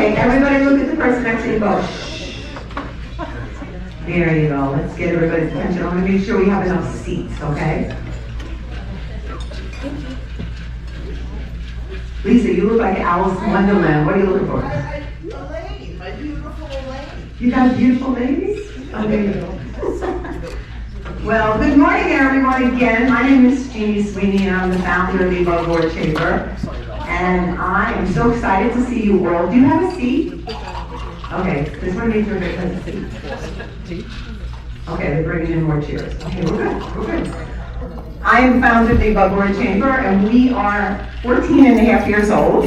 Okay, everybody look at the person next to you, go, shh. There you go, let's get everybody's attention. I want to make sure we have enough seats, okay? Lisa, you look like Alice in Wonderland. What are you looking for? A lady, my beautiful lady. You got a beautiful lady? Oh, there you go. Well, good morning, everyone, again. My name is Jeannie Sweeney, and I'm the founder of the Above Board Chamber. And I am so excited to see you all. Do you have a seat? Okay, this one needs to be a seat. Okay, they're bringing in more chairs. Okay, we're good. I am founder of the Above Board Chamber, and we are 14 and a half years old.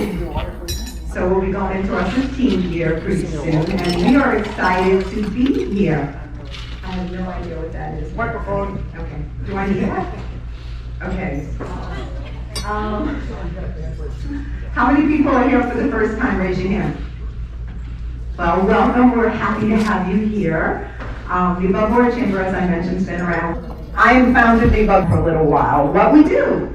So we'll be going into our 15th year pretty soon, and we are excited to be here. I have no idea what that is. Microphone. Okay. Do I need that? Okay. How many people are here for the first time? Raise your hand. Well, welcome. We're happy to have you here. The Above Board Chamber, as I mentioned, has been around. I am founder of the Above for a little while. What we do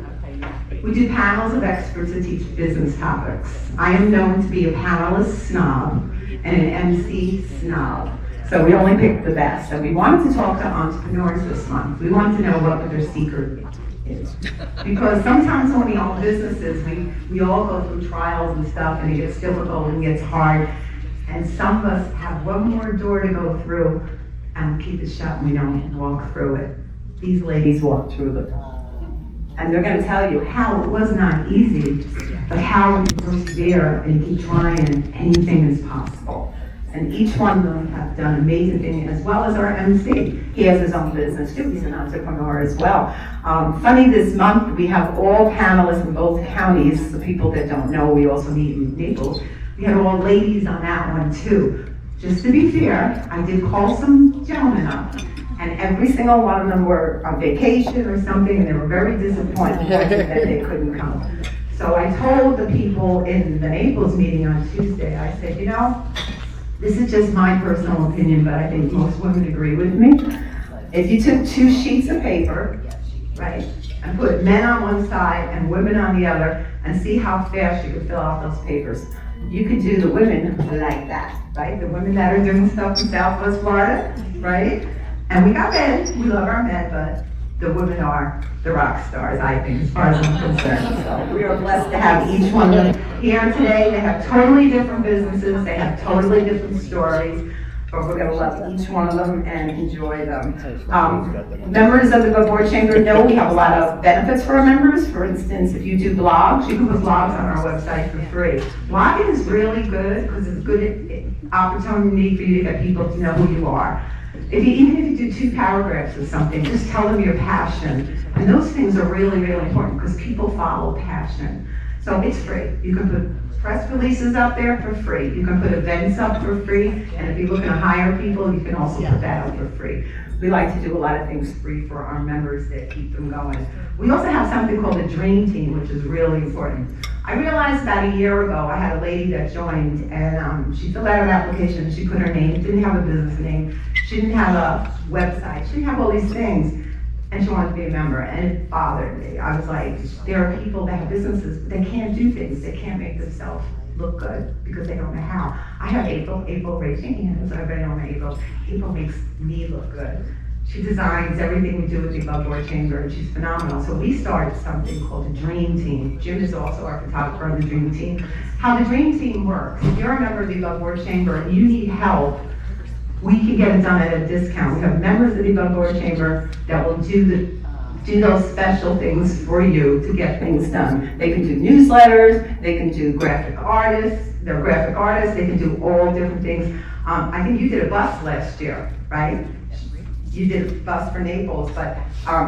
panels of experts that teach business topics. I am known to be a panelist snob and an MC snob. So we only pick the best. And we wanted to talk to entrepreneurs this month. We wanted to know what their secret is. Because sometimes when we own businesses, we all go through trials and stuff, and it gets difficult and gets hard. And some of us have one more door to go through, and we keep it shut and we don't walk through it. These ladies walk through it. And they're going to tell you how it was not easy, but how you persevere and keep trying, and anything is possible. And each one of them have done amazing things, as well as our MC. He has his own business too. He's an entrepreneur as well. Funny, this month we have all panelists in both counties. The people that don't know, we also meet in Naples. We had all ladies on that one too. Just to be fair, I did call some gentlemen up, and every single one of them were on vacation or something, and they were very disappointed that they couldn't come. So I told the people in the Naples meeting on Tuesday, I said, you know, this is just my personal opinion, but I think most women agree with me. If you took 2 sheets of paper, right, and put men on one side and women on the other, and see how fast you could fill out those papers, you could do the women like that, right? The women that are doing stuff in Southwest Florida, right? And we got men, we love our men, but the women are the rock stars, I think, as far as I'm concerned. So we are blessed to have each one of them here today. They have totally different businesses, they have totally different stories, but we're gonna love each one of them and enjoy them. Members of the Above Board Chamber know we have a lot of benefits for our members. For instance, if you do blogs, you can put blogs on our website for free. Blogging is really good because it's a good opportunity for you to get people to know who you are. Even if you do 2 paragraphs of something, just tell them your passion. And those things are really, really important because people follow passion. So it's free. You can put press releases up there for free. You can put events up for free. And if you're looking to hire people, you can also put that up for free. We like to do a lot of things free for our members that keep them going. We also have something called a dream team, which is really important. I realized about a year ago, I had a lady that joined, and she filled out an application. She put her name, didn't have a business name. She didn't have a website. She didn't have all these things, and she wanted to be a member, and it bothered me. I was like, there are people that have businesses, but they can't do things. They can't make themselves look good because they don't know how. I have April. April, raise your hand, so everybody knows April. April makes me look good. She designs everything we do with the Above Board Chamber, and she's phenomenal. So we started something called the Dream Team. Jim is also our photographer on the Dream Team. How the Dream Team works, if you're a member of the Above Board Chamber and you need help, we can get it done at a discount. We have members of the Above Board Chamber that will do those special things for you to get things done. They can do newsletters, they can do graphic artists, they're graphic artists, they can do all different things. I think you did a bus last year, right? You did a bus for Naples, but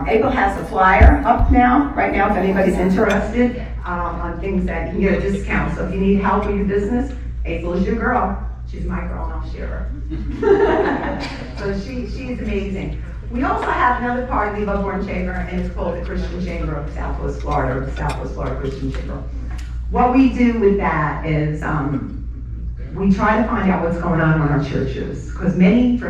April has a flyer up now, right now, if anybody's interested on things that you can get a discount. So if you need help with your business, April is your girl. She's my girl, and I'll share her. So she's amazing. We also have another part of the Above Board Chamber, and it's called the Christian Chamber of Southwest Florida, or the Southwest Florida Christian Chamber. What we do with that is we try to find out what's going on in our churches. Because for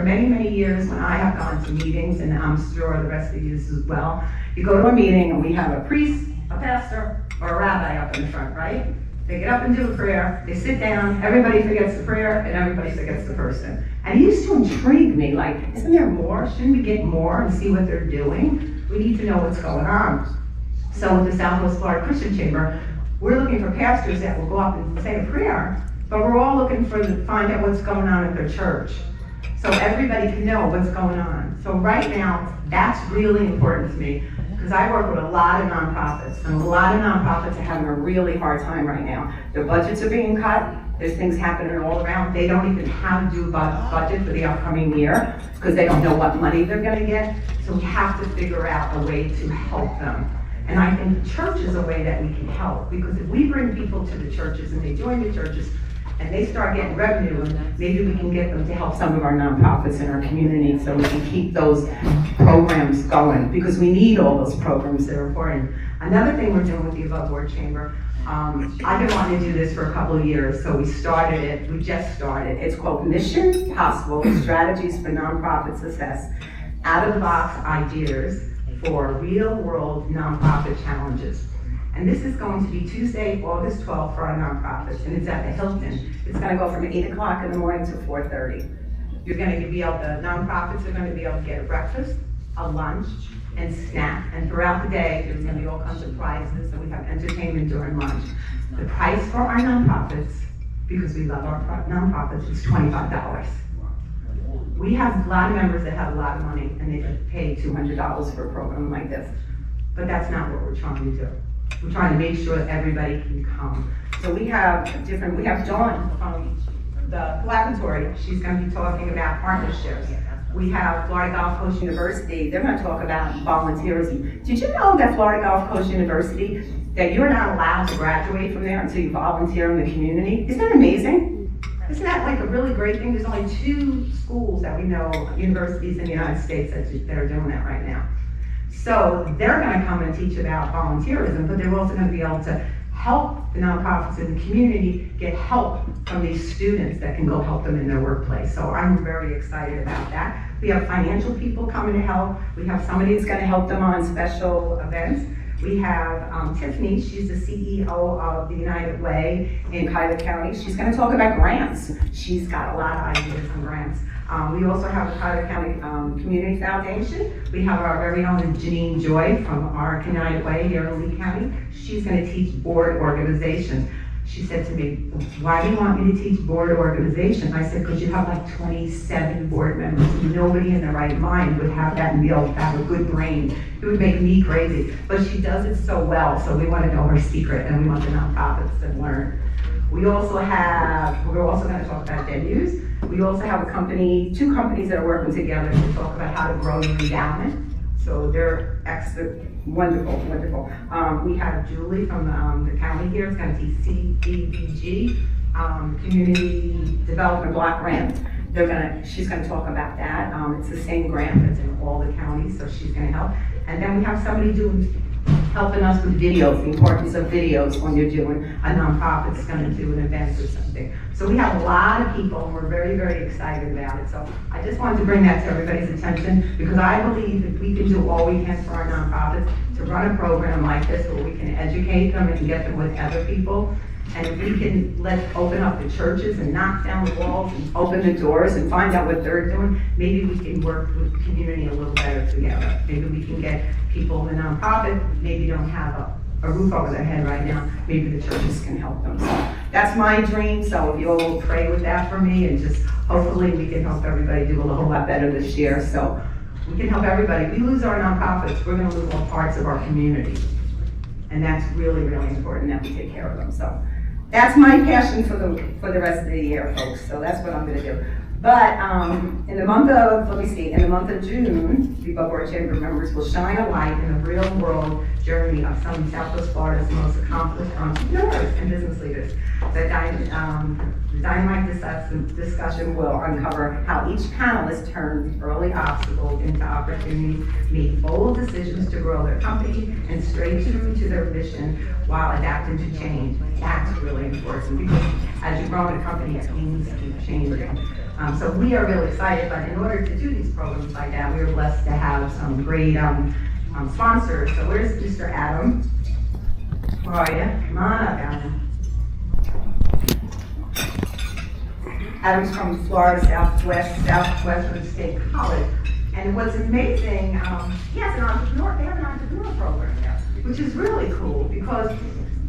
many years, when I have gone to meetings, and I'm sure the rest of you as well, you go to a meeting and we have a priest, a pastor, or a rabbi up in the front, right? They get up and do a prayer, they sit down, everybody forgets the prayer, and everybody forgets the person. And it used to intrigue me, like, isn't there more? Shouldn't we get more and see what they're doing? We need to know what's going on. So with the Southwest Florida Christian Chamber, we're looking for pastors that will go up and say a prayer, but we're all looking to find out what's going on at their church, so everybody can know what's going on. So right now, that's really important to me, because I work with a lot of nonprofits, and a lot of nonprofits are having a really hard time right now. Their budgets are being cut, there's things happening all around, they don't even have to do a budget for the upcoming year, because they don't know what money they're gonna get, so we have to figure out a way to help them. And I think church is a way that we can help, because if we bring people to the churches and they join the churches and they start getting revenue, maybe we can get them to help some of our nonprofits in our community so we can keep those programs going, because we need all those programs that are important. Another thing we're doing with the Above Board Chamber, I've been wanting to do this for a couple of years, so we just started. It's called Mission Possible, Strategies for Nonprofit Success, out-of-the-box ideas for real-world nonprofit challenges. And this is going to be Tuesday, August 12th for our nonprofits, and it's at the Hilton. It's gonna go from 8 o'clock in the morning to 4:30. You're gonna be able to, nonprofits are gonna be able to get a breakfast, a lunch, and snack. And throughout the day, there's gonna be all kinds of prizes, and we have entertainment during lunch. The price for our nonprofits, because we love our nonprofits, is $25. We have a lot of members that have a lot of money, and they pay $200 for a program like this. But that's not what we're trying to do. We're trying to make sure that everybody can come. So we have Dawn from the laboratory. She's gonna be talking about partnerships. We have Florida Gulf Coast University. They're gonna talk about volunteerism. Did you know that Florida Gulf Coast University, that you're not allowed to graduate from there until you volunteer in the community? Isn't that amazing? Isn't that like a really great thing? There's only 2 schools that we know, universities in the United States that are doing that right now. So they're gonna come and teach about volunteerism, but they're also gonna be able to help the nonprofits in the community get help from these students that can go help them in their workplace. So I'm very excited about that. We have financial people coming to help. We have somebody that's gonna help them on special events. We have Tiffany, she's the CEO of the United Way in Cuyahoga County. She's gonna talk about grants. She's got a lot of ideas on grants. We also have the Cuyahoga County Community Foundation. We have our very own Janine Joy from our United Way here in Lee County. She's gonna teach board organization. She said to me, why do you want me to teach board organization? I said, because you have like 27 board members. Nobody in their right mind would have that and be able to have a good brain. It would make me crazy. But she does it so well, so we want to know her secret, and we want the nonprofits to learn. We're also gonna talk about venues. We also have 2 companies that are working together to talk about how to grow your endowment. So they're excellent, wonderful. We have Julie from the county here, is gonna teach CDBG, Community Development Block Grant. She's gonna talk about that. It's the same grant that's in all the counties, so she's gonna help. And then we have somebody helping us with videos, the importance of videos when you're doing a nonprofit's gonna do an event or something. So we have a lot of people, and we're very, very excited about it. So I just wanted to bring that to everybody's attention, because I believe if we can do all we can for our nonprofits to run a program like this where we can educate them and get them with other people, and if we can open up the churches and knock down the walls and open the doors and find out what they're doing, maybe we can work with the community a little better together. Maybe we can get people in the nonprofit, maybe don't have a roof over their head right now, maybe the churches can help them. So that's my dream, so if you all will pray with that for me, and just hopefully we can help everybody do a whole lot better this year, so we can help everybody. If we lose our nonprofits, we're gonna lose all parts of our community. And that's really, really important that we take care of them. So that's my passion for the rest of the year, folks, so that's what I'm gonna do. But in the month of June, the Above Board Chamber members will shine a light in the real world journey of some of Southwest Florida's most accomplished entrepreneurs and business leaders. The Dynamite discussion will uncover how each panelist turned early obstacles into opportunities, made bold decisions to grow their company, and stayed true to their mission while adapting to change. That's really important, because as you grow in a company, things keep changing. So we are really excited, but in order to do these programs like that, we are blessed to have some great sponsors. So where's Mr. Adam? Where are you? Come on up, Adam. Adam's from Florida Southwestern State College. And what's amazing, he has an entrepreneur, they have an entrepreneur program there, which is really cool because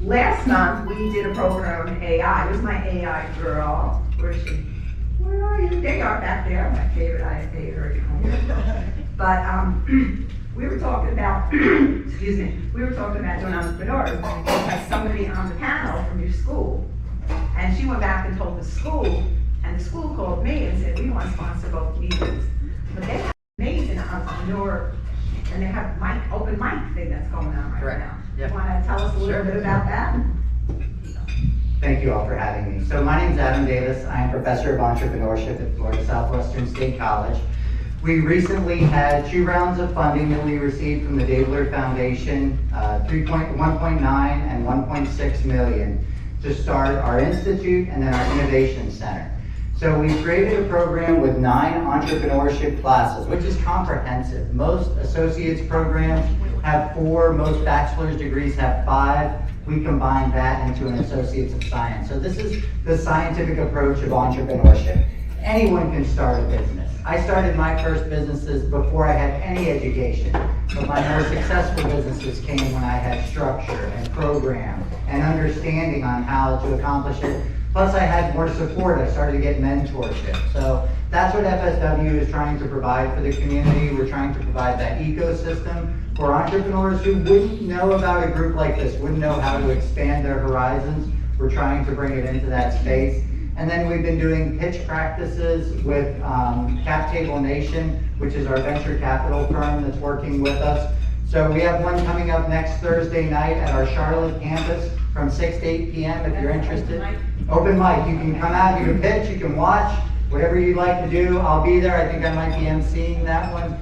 last month we did a program, AI. Where's my AI girl? Where is she? Where are you? There you are back there, my favorite, I favorite. But we were talking about, excuse me, we were talking about doing entrepreneurs. We had somebody on the panel from your school. And she went back and told the school, and the school called me and said, we want to sponsor both meetings. But they have an amazing entrepreneur, and they have open mic thing that's going on right now. Yep. You want to tell us a little bit about that? Thank you all for having me. So my name is Adam Davis. I am Professor of Entrepreneurship at Florida Southwestern State College. We recently had 2 rounds of funding that we received from the Dabler Foundation, 1.9 and 1.6 million to start our institute and then our innovation center. So we created a program with 9 entrepreneurship classes, which is comprehensive. Most associate's programs have 4, most bachelor's degrees have 5. We combine that into an associate's of science. So this is the scientific approach of entrepreneurship. Anyone can start a business. I started my first businesses before I had any education, but my most successful businesses came when I had structure and program and understanding on how to accomplish it. Plus I had more support. I started to get mentorship. So that's what FSW is trying to provide for the community. We're trying to provide that ecosystem for entrepreneurs who wouldn't know about a group like this, wouldn't know how to expand their horizons. We're trying to bring it into that space. And then we've been doing pitch practices with Cap Table Nation, which is our venture capital firm that's working with us. So we have one coming up next Thursday night at our Charlotte campus from 6 to 8 p.m. if you're interested. Open mic, you can come out, you can pitch, you can watch, whatever you'd like to do. I'll be there. I think I might be emceeing that one.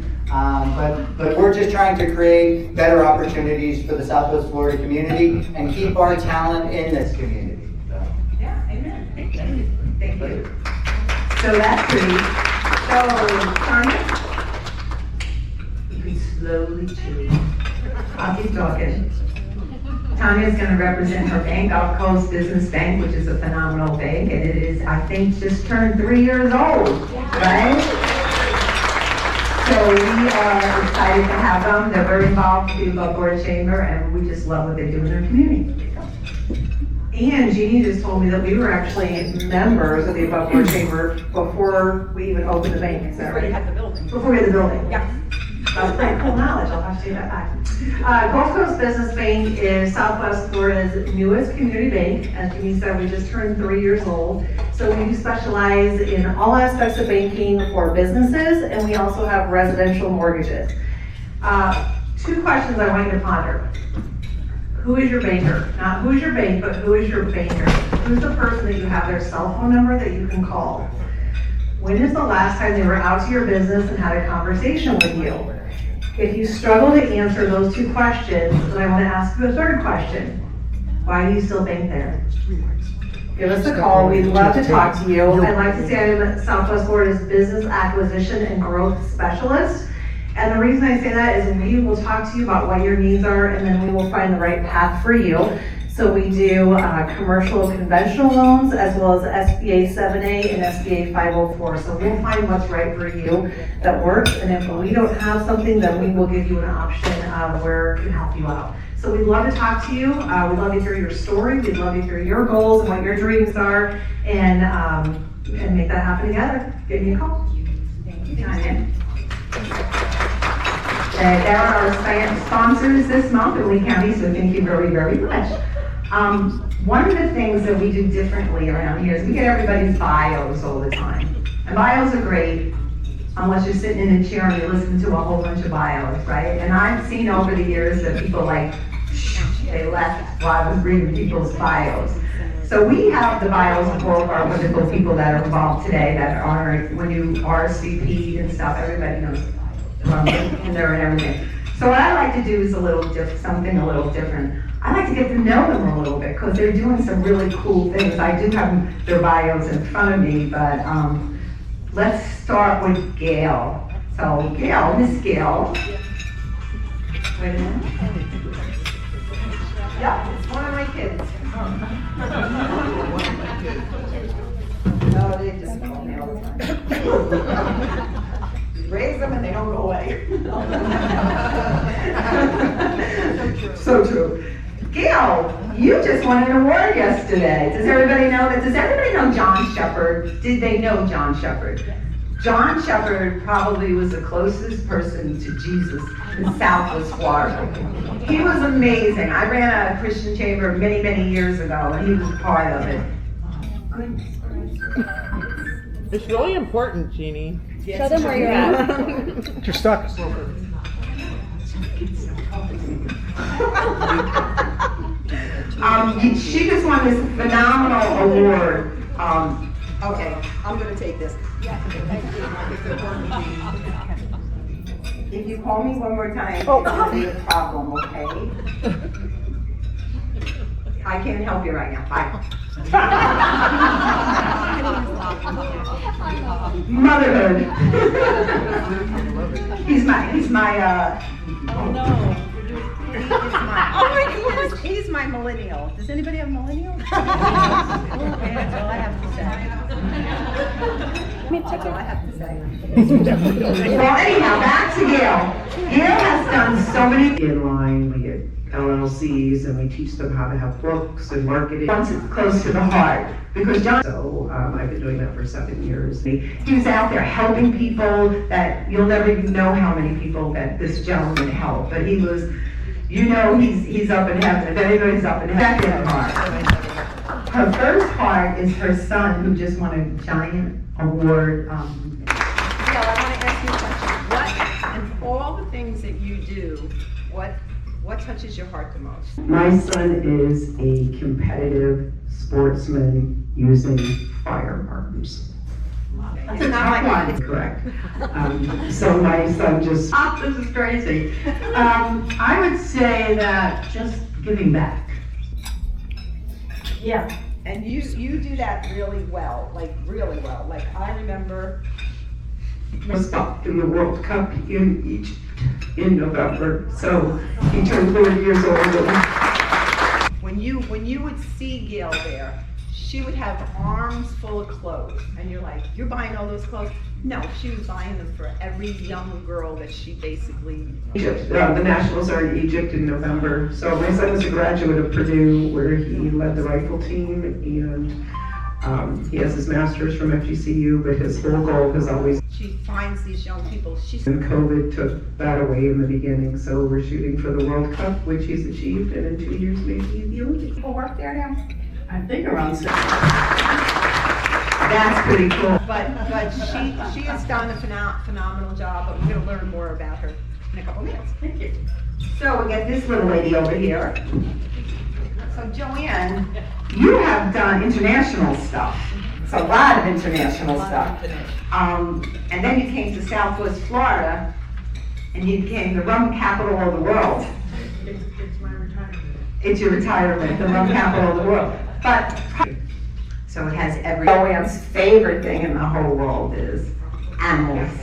But we're just trying to create better opportunities for the Southwest Florida community and keep our talent in this community. So. Yeah, amen. Thank you. So that's pretty. So, Tanya, you can slowly chew. I'll keep talking. Tanya's going to represent her bank, Gulf Coast Business Bank, which is a phenomenal bank, and it is, I think, just turned 3 years old, right? So we are excited to have them. They're very involved with the Above Board Chamber, and we just love what they do in their community. And Jeannie just told me that we were actually members of the Above Board Chamber before we even opened the bank. Is that right? Before we had the building. Before we had the building. Yeah. That's pretty cool knowledge. I'll have to take that back. Gulf Coast Business Bank is Southwest Florida's newest community bank. As Jeannie said, we just turned 3 years old. So we specialize in all aspects of banking for businesses, and we also have residential mortgages. 2 questions I want you to ponder. Who is your banker? Not who's your bank, but who is your banker? Who's the person that you have their cell phone number that you can call? When is the last time they were out to your business and had a conversation with you? If you struggle to answer those 2 questions, then I want to ask you a 3rd question. Why do you still bank there? Give us a call. We'd love to talk to you. I'd like to say I'm Southwest Florida's Business Acquisition and Growth Specialist. And the reason I say that is we will talk to you about what your needs are, and then we will find the right path for you. So we do commercial conventional loans as well as SBA 7A and SBA 504. So we'll find what's right for you that works. And if we don't have something, then we will give you an option where it can help you out. So we'd love to talk to you. We'd love to hear your story. We'd love to hear your goals and what your dreams are, and make that happen together. Give me a call. Thank you, Tanya. There are our sponsors this month in Lee County, so thank you very, very much. One of the things that we do differently around here is we get everybody's bios all the time. And bios are great, unless you're sitting in a chair and you listen to a whole bunch of bios, right? And I've seen over the years that people they left while I was reading people's bios. So we have the bios of all of our wonderful people that are involved today that are, when you RSVP and stuff, everybody knows and there and everything. So what I like to do is something a little different. I like to get to know them a little bit because they're doing some really cool things. I do have their bios in front of me, but let's start with Gail. So Gail, Miss Gail. Wait a minute. Yeah, it's one of my kids. No, they just all the time. Raise them and they don't go away. So true. Gail, you just won an award yesterday. Does everybody know that? Does everybody know John Shepherd? Did they know John Shepherd? John Shepherd probably was the closest person to Jesus in Southwest Florida. He was amazing. I ran a Christian chamber many, many years ago, and he was part of it. It's really important, Jeannie. Show them where you're at. You're stuck. She just won this phenomenal award. Okay, I'm gonna take this. If you call me one more time, it'll be a problem, okay? I can't help you right now. Bye. Motherhood. He's my, Oh no. He's my millennial. Does anybody have millennial? Okay, that's all I have to say. That's all I have to say. well, anyhow, back to Gail. Gail has done so many In line, we get LLCs and we teach them how to have books and marketing. once it's close to the heart, because John, So I've been doing that for 7 years. he was out there helping people that you'll never even know how many people that this gentleman helped, but he was, you know, he's up in heaven. If anybody's up in heaven, second part. Her first part is her son, who just won a giant award. Gail, I want to ask you a question. What, and all the things that you do, what touches your heart the most? My son is a competitive sportsman using firearms. That's a tough one. Correct. So my son just, This is crazy. I would say that just giving back. Yeah. And you do that really well, like really well. Like I remember. was up in the World Cup in Egypt in November. So he turned 30 years old. When you would see Gail there, she would have arms full of clothes, and you're like, you're buying all those clothes? No, she was buying them for every young girl that she basically. Egypt. The Nationals are in Egypt in November. So my son is a graduate of Purdue, where he led the rifle team, and he has his master's from FGCU. But his whole goal has always. She finds these young people. And COVID took that away in the beginning. So we're shooting for the World Cup, which he's achieved, and in 2 years maybe the Olympics. People work there now? I think around 6. That's pretty cool. But she has done a phenomenal job. But we're gonna learn more about her in a couple minutes. Thank you. So we got this little lady over here. So Joanne, you have done international stuff. It's a lot of international stuff. And then you came to Southwest Florida, and you became the rum capital of the world. It's my retirement. It's your retirement, the rum capital of the world. But, so it has every, Joanne's favorite thing in the whole world is animals,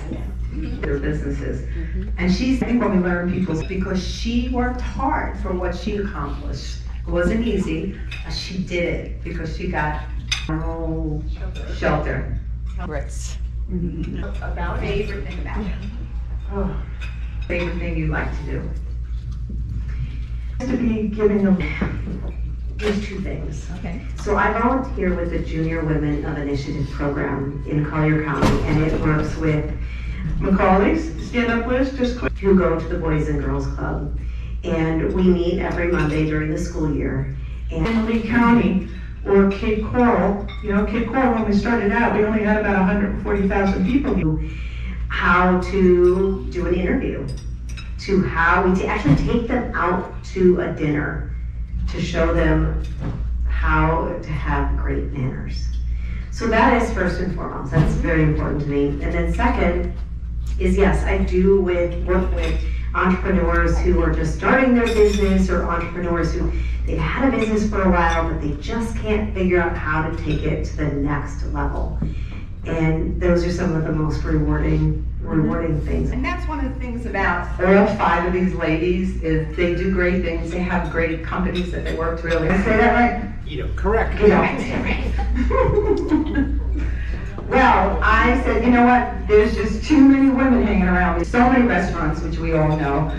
their businesses. And I think when we learn people, because she worked hard for what she accomplished. It wasn't easy, but she did it because she got animal shelter. Brits. About favorite thing about it. Oh, favorite thing you like to do? To be giving them. There's 2 things. Okay. So I volunteer with the Junior Women of Initiative program in Collier County, and it works with Macaulay's, stand up Liz, just quick. who go to the Boys and Girls Club. And we meet every Monday during the school year. And In Lee County or Cape Coral, Cape Coral, when we started out, we only had about 140,000 people. how to do an interview, to how we actually take them out to a dinner to show them how to have great manners. So that is first and foremost. That's very important to me. And then second is, yes, I do work with entrepreneurs who are just starting their business, or entrepreneurs who they've had a business for a while, but they just can't figure out how to take it to the next level. And those are some of the most rewarding things. And that's one of the things about all 5 of these ladies is they do great things. They have great companies that they work really. Did I say that right? Correct. You know, I said it right. Well, I said, you know what, there's just too many women hanging around. There's so many restaurants, which we all know.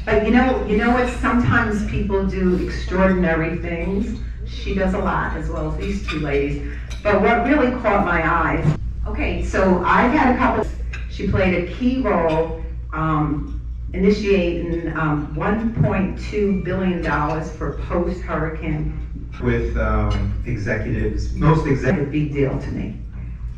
But you know what, sometimes people do extraordinary things. She does a lot, as well as these two ladies. But what really caught my eyes, okay, so I've had a couple, she played a key role initiating $1.2 billion for post-hurricane. With executives, most It's a executives big deal to me.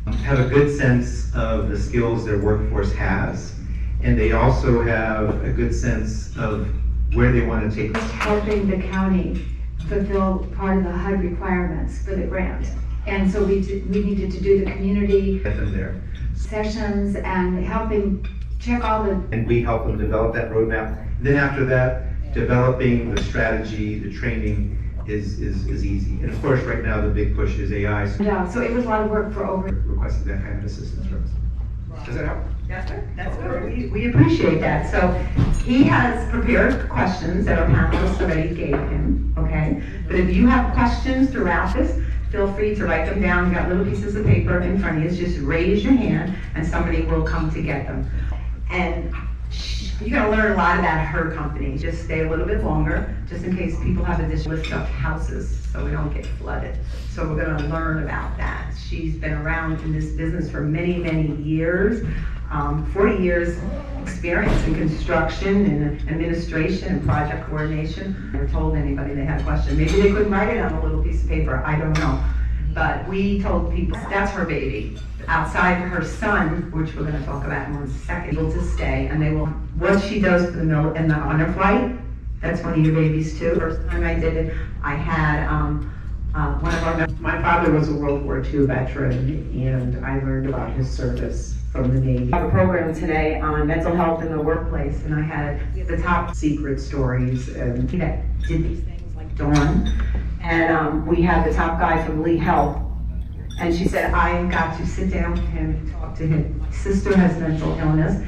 have a good sense of the skills their workforce has, and they also have a good sense of where they want to take. Helping the county fulfill part of the HUD requirements for the grant. And so we needed to do the community Get them there. sessions and helping check all the And we help them develop that roadmap. Then after that, developing the strategy, the training is easy. And of course, right now, the big push is AI, so So it was a lot of work for over. requesting that kind of assistance from us. Does that help? Yes, sir. That's good. We appreciate that. So he has prepared questions that our panelists already gave him, okay? But if you have questions throughout this, feel free to write them down. You got little pieces of paper in front of you. Just raise your hand and somebody will come to get them. And you're gonna learn a lot about her company. Just stay a little bit longer, just in case people have additional stuff houses, so we don't get flooded. So we're gonna learn about that. She's been around in this business for many, many years. 40 years experience in construction and administration and project coordination. Never told anybody they had a question. Maybe they couldn't write it on a little piece of paper, I don't know. But we told people, that's her baby. Outside her son, which we're gonna talk about in 1 second, able to stay, and they will, what she does for the on the honor flight, that's one of your babies too. First time I did it, I had, one of our members. My father was a World War II veteran, and I learned about his service from the Navy. I have a program today on mental health in the workplace, and I had the top Secret stories and that did these things like Dawn, and we had the top guy from Lee Health, and she said, I got to sit down with him and talk to him. My sister has mental illness,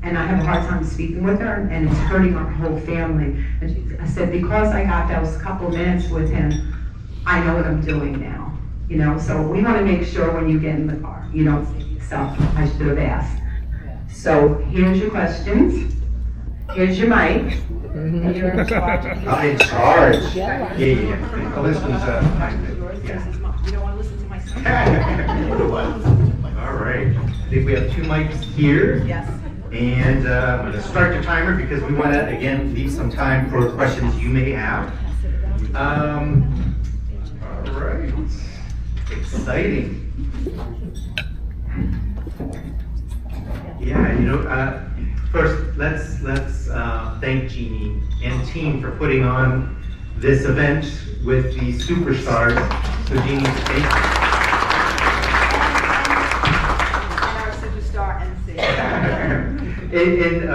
and I have a hard time speaking with her, and it's hurting our whole family. And I said, because I got those couple minutes with him, I know what I'm doing now, you know? So we want to make sure when you get in the car, you don't say to yourself, I should have asked. So here's your questions. Here's your mic. And you're in charge. I'm in charge. Yeah. Alyssa's, yeah. You don't wanna listen to my son? All right. I think we have 2 mics here. Yes. And I'm going to start the timer because we want to, again, leave some time for questions you may have. All right. Exciting. Yeah, first, let's thank Jeannie and team for putting on this event with these superstars. So Jeannie, thank you. Our superstar MC. And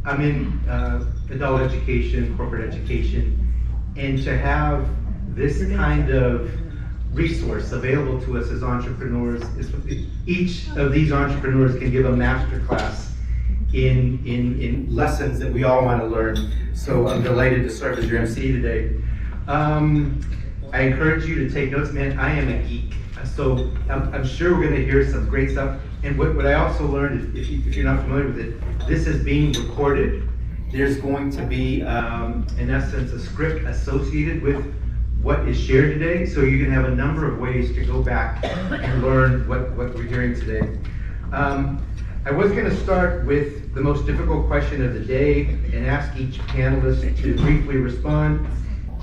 I'm in adult education, corporate education, and to have this kind of resource available to us as entrepreneurs is each of these entrepreneurs can give a master class in lessons that we all want to learn. So I'm delighted to serve as your MC today. I encourage you to take notes, man. I am a geek, so I'm sure we're going to hear some great stuff. And what I also learned, if you're not familiar with it, this is being recorded. There's going to be, in essence, a script associated with what is shared today, so you can have a number of ways to go back and learn what we're hearing today. I was going to start with the most difficult question of the day and ask each panelist to briefly respond.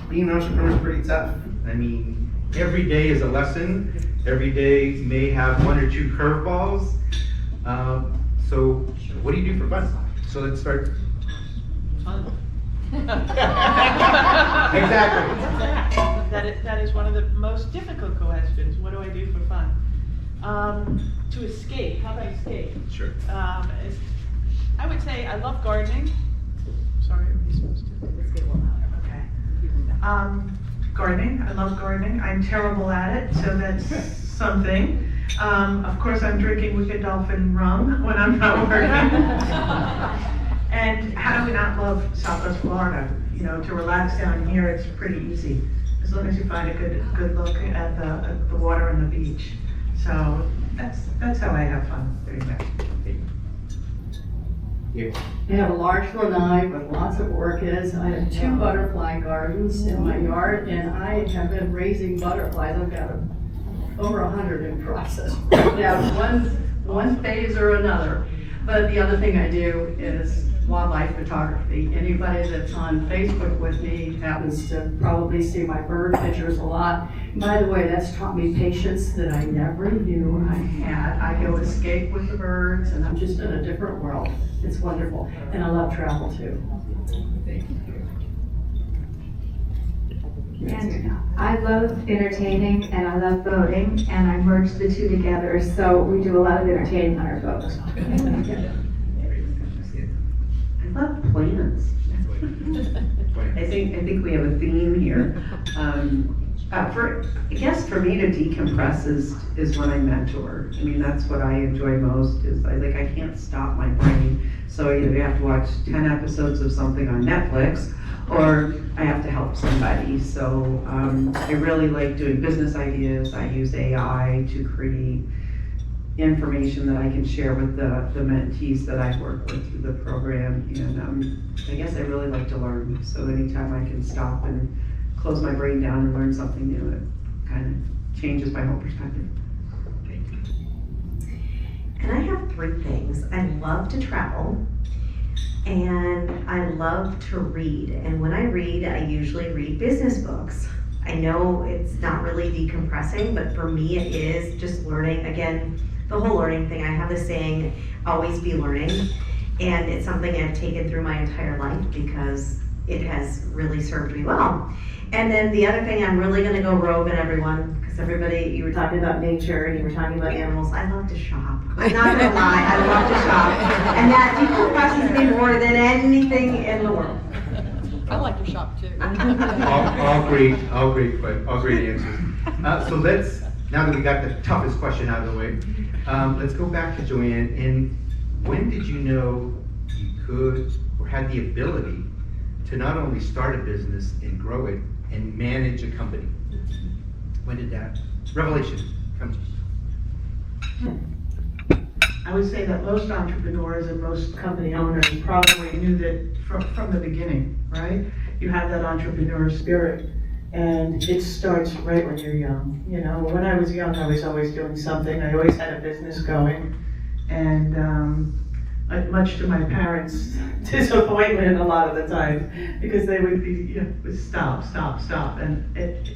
Being an entrepreneur is pretty tough. I mean, every day is a lesson. Every day may have 1 or 2 curveballs. So what do you do for fun? So let's start. Exactly. That is one of the most difficult questions. What do I do for fun? To escape. How about escape? Sure. I would say I love gardening. Sorry, are we supposed to? Let's get a little louder. Okay. Gardening, I love gardening. I'm terrible at it, so that's something. Of course, I'm drinking Wicked Dolphin rum when I'm not working. And how do we not love Southwest Florida? You know, to relax down here, it's pretty easy, as long as you find a good look at the water and the beach. So that's how I have fun doing that. I have a large lanai with lots of orchids. I have 2 butterfly gardens in my yard, and I have been raising butterflies. I've got over 100 in process. Yeah, one phase or another. But the other thing I do is wildlife photography. Anybody that's on Facebook with me happens to probably see my bird pictures a lot. By the way, that's taught me patience that I never knew I had. I go escape with the birds, and I'm just in a different world. It's wonderful, and I love travel too. And I love entertaining and I love boating, and I merge the two together, so we do a lot of entertaining on our boat. I love plants. I think we have a theme here. I guess for me to decompress is when I mentor. I mean, that's what I enjoy most, is I can't stop my brain. So either you have to watch 10 episodes of something on Netflix, or I have to help somebody. So I really like doing business ideas. I use AI to create information that I can share with the mentees that I work with through the program. And I guess I really like to learn. So anytime I can stop and close my brain down and learn something new, it kind of changes my whole perspective. And I have 3 things. I love to travel, and I love to read. And when I read, I usually read business books. I know it's not really decompressing, but for me it is just learning. Again, the whole learning thing, I have this saying, always be learning. And it's something I've taken through my entire life because it has really served me well. And then the other thing, I'm really gonna go rogue on everyone, because everybody, you were talking about nature and you were talking about animals. I love to shop. I'm not gonna lie, I love to shop. And that decompresses me more than anything in the world. I like to shop too. All great answers. So let's, now that we got the toughest question out of the way, let's go back to Joanne. And when did you know you could or had the ability to not only start a business and grow it and manage a company? When did that revelation come to you? I would say that most entrepreneurs and most company owners probably knew that from the beginning, right? You have that entrepreneur spirit, and it starts right when you're young. You know, when I was young, I was always doing something. I always had a business going, and much to my parents' disappointment a lot of the time, because they would be, stop, and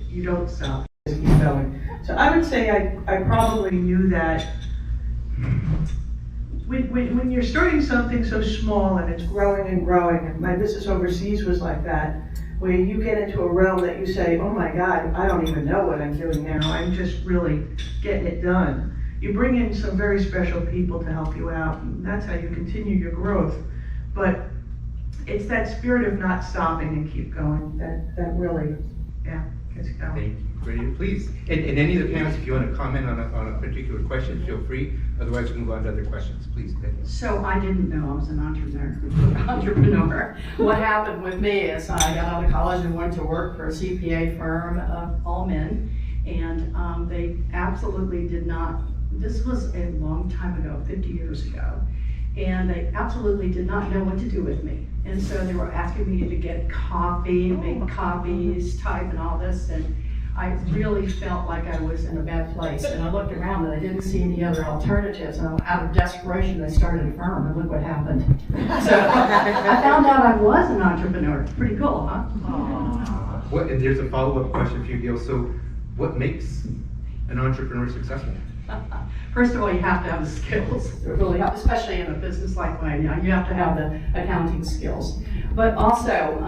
you don't stop, just keep going. So I would say I probably knew that when you're starting something so small and it's growing and growing, and my business overseas was like that, where you get into a realm that you say, oh my God, I don't even know what I'm doing now, I'm just really getting it done. You bring in some very special people to help you out, and that's how you continue your growth. But it's that spirit of not stopping and keep going that really, gets you going. Thank you. Ready, please. And any of the panelists, if you want to comment on a particular question, feel free. Otherwise, we can go on to other questions. Please, Betty. So I didn't know I was an entrepreneur. What happened with me is I got out of college and went to work for a CPA firm of all men, and they absolutely did not, this was a long time ago, 50 years ago, and they absolutely did not know what to do with me. And so they were asking me to get coffee, make copies, type and all this, and I really felt like I was in a bad place. And I looked around and I didn't see any other alternatives. And out of desperation, I started a firm, and look what happened. So I found out I was an entrepreneur. Pretty cool, huh? And there's a follow-up question for you, Gail. So what makes an entrepreneur successful? First of all, you have to have the skills, really, especially in a business like mine. You have to have the accounting skills. But also,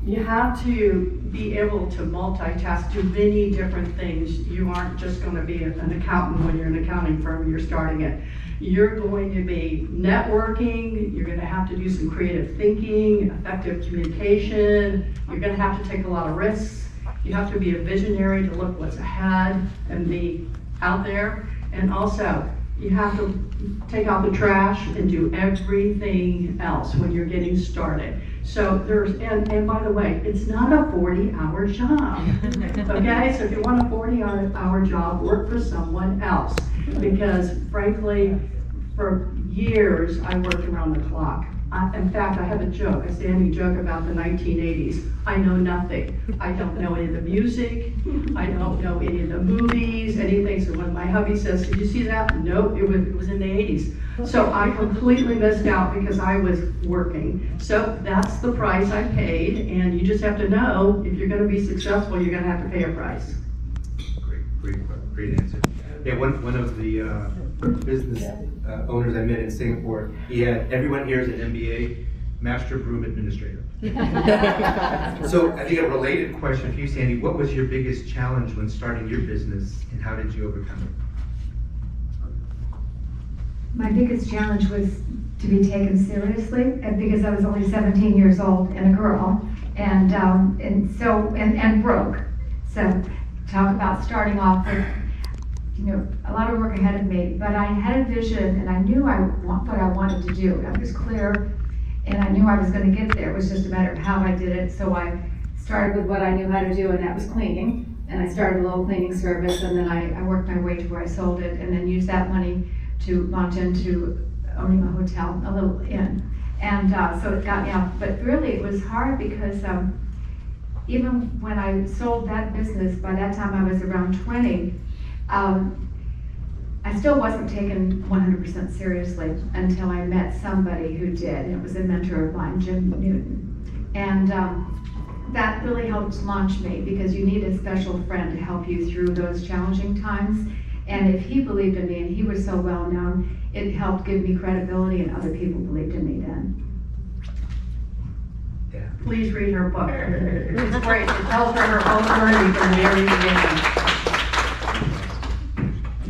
you have to be able to multitask, do many different things. You aren't just going to be an accountant when you're an accounting firm, you're starting it. You're going to be networking, you're going to have to do some creative thinking, effective communication, you're going to have to take a lot of risks. You have to be a visionary to look what's ahead and be out there. And also, you have to take out the trash and do everything else when you're getting started. So and by the way, it's not a 40-hour job. Okay, so if you want a 40-hour job, work for someone else. Because frankly, for years, I worked around the clock. In fact, I have a joke, a standing joke about the 1980s. I know nothing. I don't know any of the music. I don't know any of the movies, anything. So when my hubby says, did you see that? No, it was in the 80s. So I completely missed out because I was working. So that's the price I paid, and you just have to know if you're gonna be successful, you're gonna have to pay a price. Great answer. Yeah, one of the business owners I met in Singapore, he had, everyone here is an MBA, Master Broom Administrator. So I think a related question for you, Sandy, what was your biggest challenge when starting your business and how did you overcome it? My biggest challenge was to be taken seriously, and because I was only 17 years old and a girl, and broke. So talk about starting off with, a lot of work ahead of me, but I had a vision and I knew what I wanted to do. It was clear, and I knew I was going to get there. It was just a matter of how I did it. So I started with what I knew how to do, and that was cleaning. And I started a little cleaning service, and then I worked my way to where I sold it, and then used that money to launch into owning a hotel, a little inn. And so it got me out. But really it was hard because even when I sold that business, by that time I was around 20, I still wasn't taken 100% seriously until I met somebody who did, and it was a mentor of mine, Jim Newton. And that really helped launch me, because you need a special friend to help you through those challenging times. And if he believed in me, and he was so well known, it helped give me credibility, and other people believed in me then. Yeah. Please read her book. It's great. It tells her whole journey from the very beginning.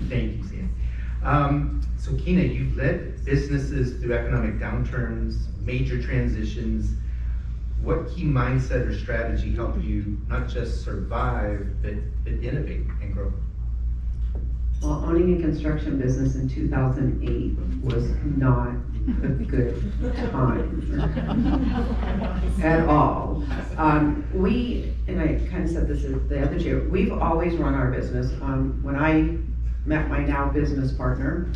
Thank you, Sandy. So Kina, you've led businesses through economic downturns, major transitions. What key mindset or strategy helped you not just survive, but innovate and grow? Well, owning a construction business in 2008 was not a good time at all. And I kind of said this the other day, we've always run our business. When I met my now business partner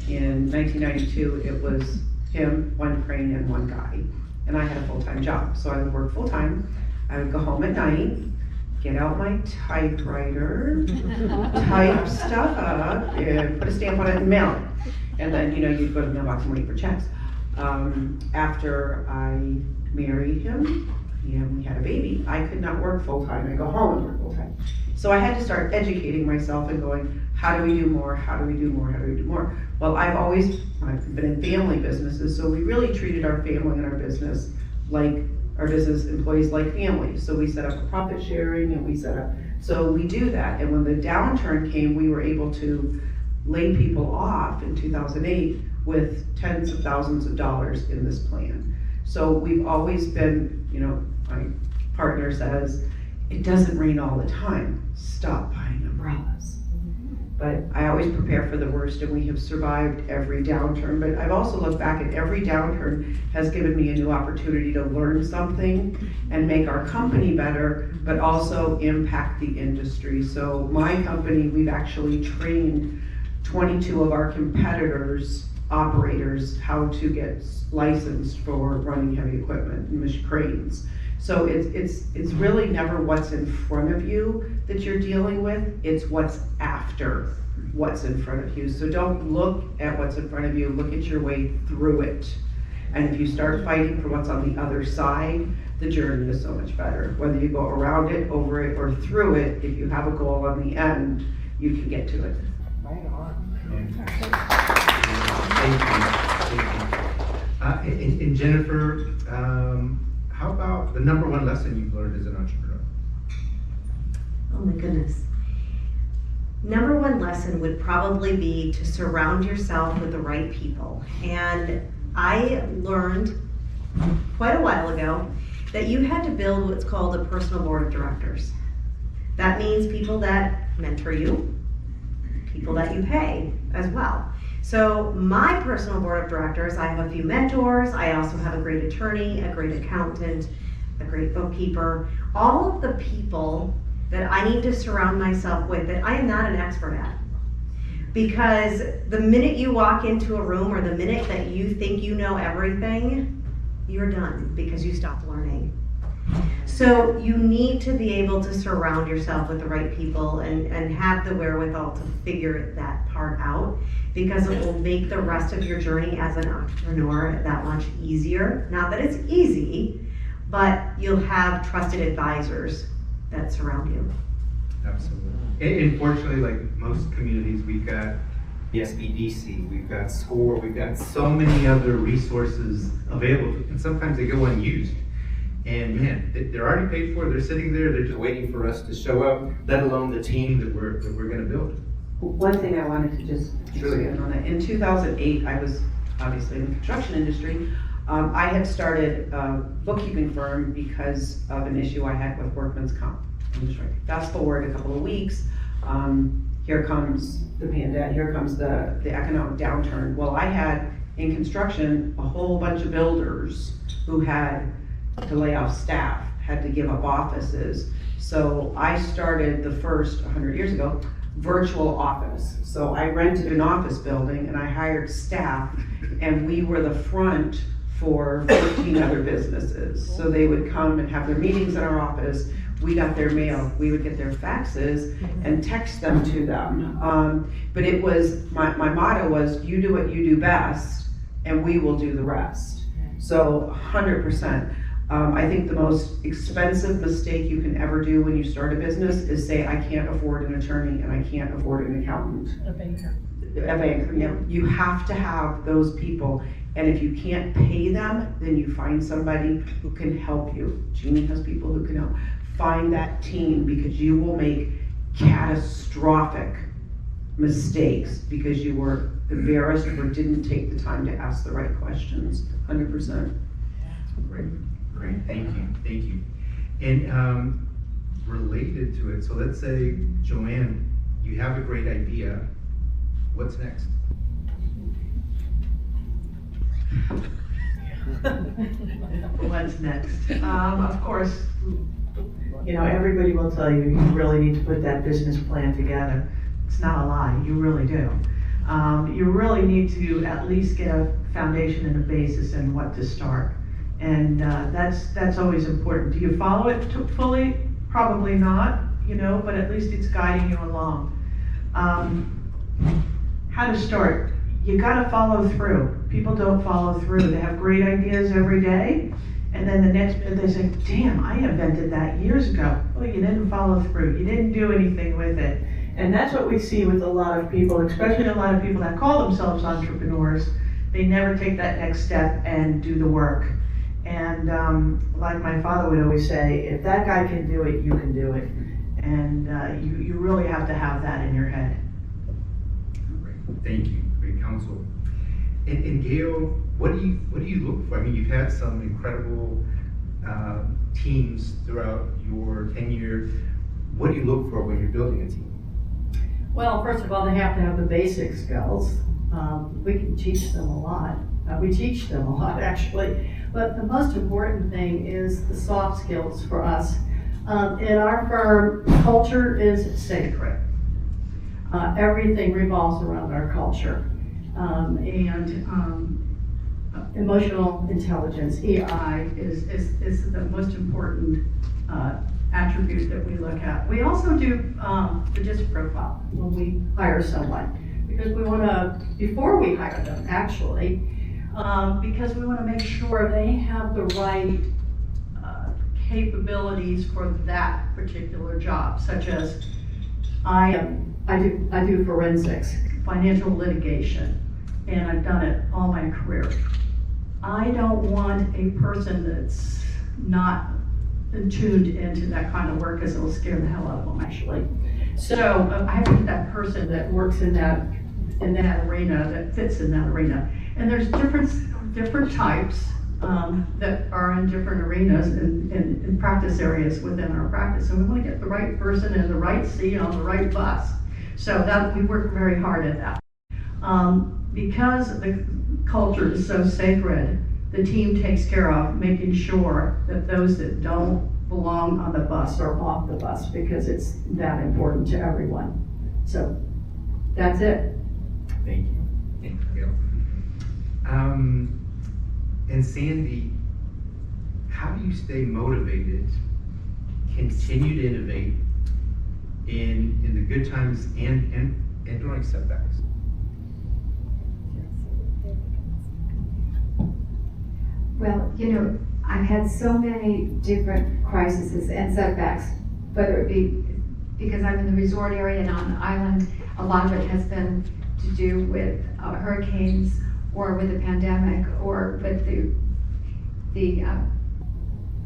in 1992, it was him, one crane, and one guy. And I had a full-time job, so I would work full-time. I would go home at night, get out my typewriter, type stuff up, and put a stamp on it and mail it. And then, you'd go to the mailbox and wait for checks. After I married him and we had a baby, I could not work full-time. I go home and work full-time. So I had to start educating myself and going, how do we do more? How do we do more? How do we do more? Well, I've been in family businesses, so we really treated our family and our business like our business employees like family. So we set up a profit sharing, and so we do that. And when the downturn came, we were able to lay people off in 2008 with tens of thousands of dollars in this plan. So we've always been, my partner says, it doesn't rain all the time. Stop buying umbrellas. But I always prepare for the worst, and we have survived every downturn. But I've also looked back at every downturn has given me a new opportunity to learn something and make our company better, but also impact the industry. So my company, we've actually trained 22 of our competitors, operators, how to get licensed for running heavy equipment and cranes. So it's really never what's in front of you that you're dealing with, it's what's after what's in front of you. So don't look at what's in front of you, look at your way through it. And if you start fighting for what's on the other side, the journey is so much better. Whether you go around it, over it, or through it, if you have a goal on the end, you can get to it. Right on. Thank you. And Jennifer, how about the number one lesson you've learned as an entrepreneur? Oh my goodness. Number one lesson would probably be to surround yourself with the right people. And I learned quite a while ago that you had to build what's called a personal board of directors. That means people that mentor you, people that you pay as well. So my personal board of directors, I have a few mentors, I also have a great attorney, a great accountant, a great bookkeeper, all of the people that I need to surround myself with that I am not an expert at. Because the minute you walk into a room or the minute that you think you know everything, you're done because you stop learning. So you need to be able to surround yourself with the right people and have the wherewithal to figure that part out, because it will make the rest of your journey as an entrepreneur that much easier. Not that it's easy, but you'll have trusted advisors that surround you. Absolutely. And fortunately, like most communities, we've got the SBDC, we've got SCORE, we've got so many other resources available, and sometimes they go unused. And man, they're already paid for, they're sitting there, they're just waiting for us to show up, let alone the team that we're gonna build. One thing I wanted to just expand on that, in 2008, I was obviously in the construction industry. I had started a bookkeeping firm because of an issue I had with workman's comp industry. Fast forward a couple of weeks, here comes the pandemic, here comes the economic downturn. Well, I had in construction a whole bunch of builders who had to lay off staff, had to give up offices. So I started the first, 100 years ago, virtual office. So I rented an office building and I hired staff, and we were the front for 14 other businesses. So they would come and have their meetings in our office. We got their mail, we would get their faxes and text them to them. But it was, my motto was, you do what you do best and we will do the rest. So 100%. I think the most expensive mistake you can ever do when you start a business is say, I can't afford an attorney and I can't afford an accountant. A banker. A banker, yeah. You have to have those people, and if you can't pay them, then you find somebody who can help you. Jeannie has people who can help. Find that team, because you will make catastrophic mistakes because you were embarrassed or didn't take the time to ask the right questions. 100%. Great, thank you. And related to it, so let's say, Joanne, you have a great idea, what's next? What's next? Of course, you know, everybody will tell you, you really need to put that business plan together. It's not a lie, you really do. You really need to at least get a foundation and a basis in what to start. And that's always important. Do you follow it fully? Probably not, you know, but at least it's guiding you along. How to start? You gotta follow through. People don't follow through. They have great ideas every day, and then the next minute they say, damn, I invented that years ago. Well, you didn't follow through. You didn't do anything with it. And that's what we see with a lot of people, especially a lot of people that call themselves entrepreneurs. They never take that next step and do the work. And like my father would always say, if that guy can do it, you can do it. And you really have to have that in your head. Great, thank you, great counsel. And Gail, what do you look for? I mean, you've had some incredible teams throughout your tenure. What do you look for when you're building a team? Well, first of all, they have to have the basic skills. We can teach them a lot. We teach them a lot, actually. But the most important thing is the soft skills for us. In our firm, culture is sacred. Everything revolves around our culture. Emotional intelligence, EI, is the most important attribute that we look at. We also do the DISC profile when we hire someone, because we want to, before we hire them, actually, because we want to make sure they have the right capabilities for that particular job, such as I do forensics, financial litigation, and I've done it all my career. I don't want a person that's not tuned into that kind of work, because it will scare the hell out of them, actually. So I have to get that person that works in that arena, that fits in that arena. And there's different types that are in different arenas and practice areas within our practice. So we want to get the right person in the right seat on the right bus. So that we work very hard at that. because the culture is so sacred, the team takes care of making sure that those that don't belong on the bus are off the bus, because it's that important to everyone. So that's it. Thank you. Thank you, Gail. And Sandy, how do you stay motivated, continue to innovate in the good times and during setbacks? Well, you know, I've had so many different crises and setbacks, whether it be because I'm in the resort area and on the island, a lot of it has been to do with hurricanes or with the pandemic or with the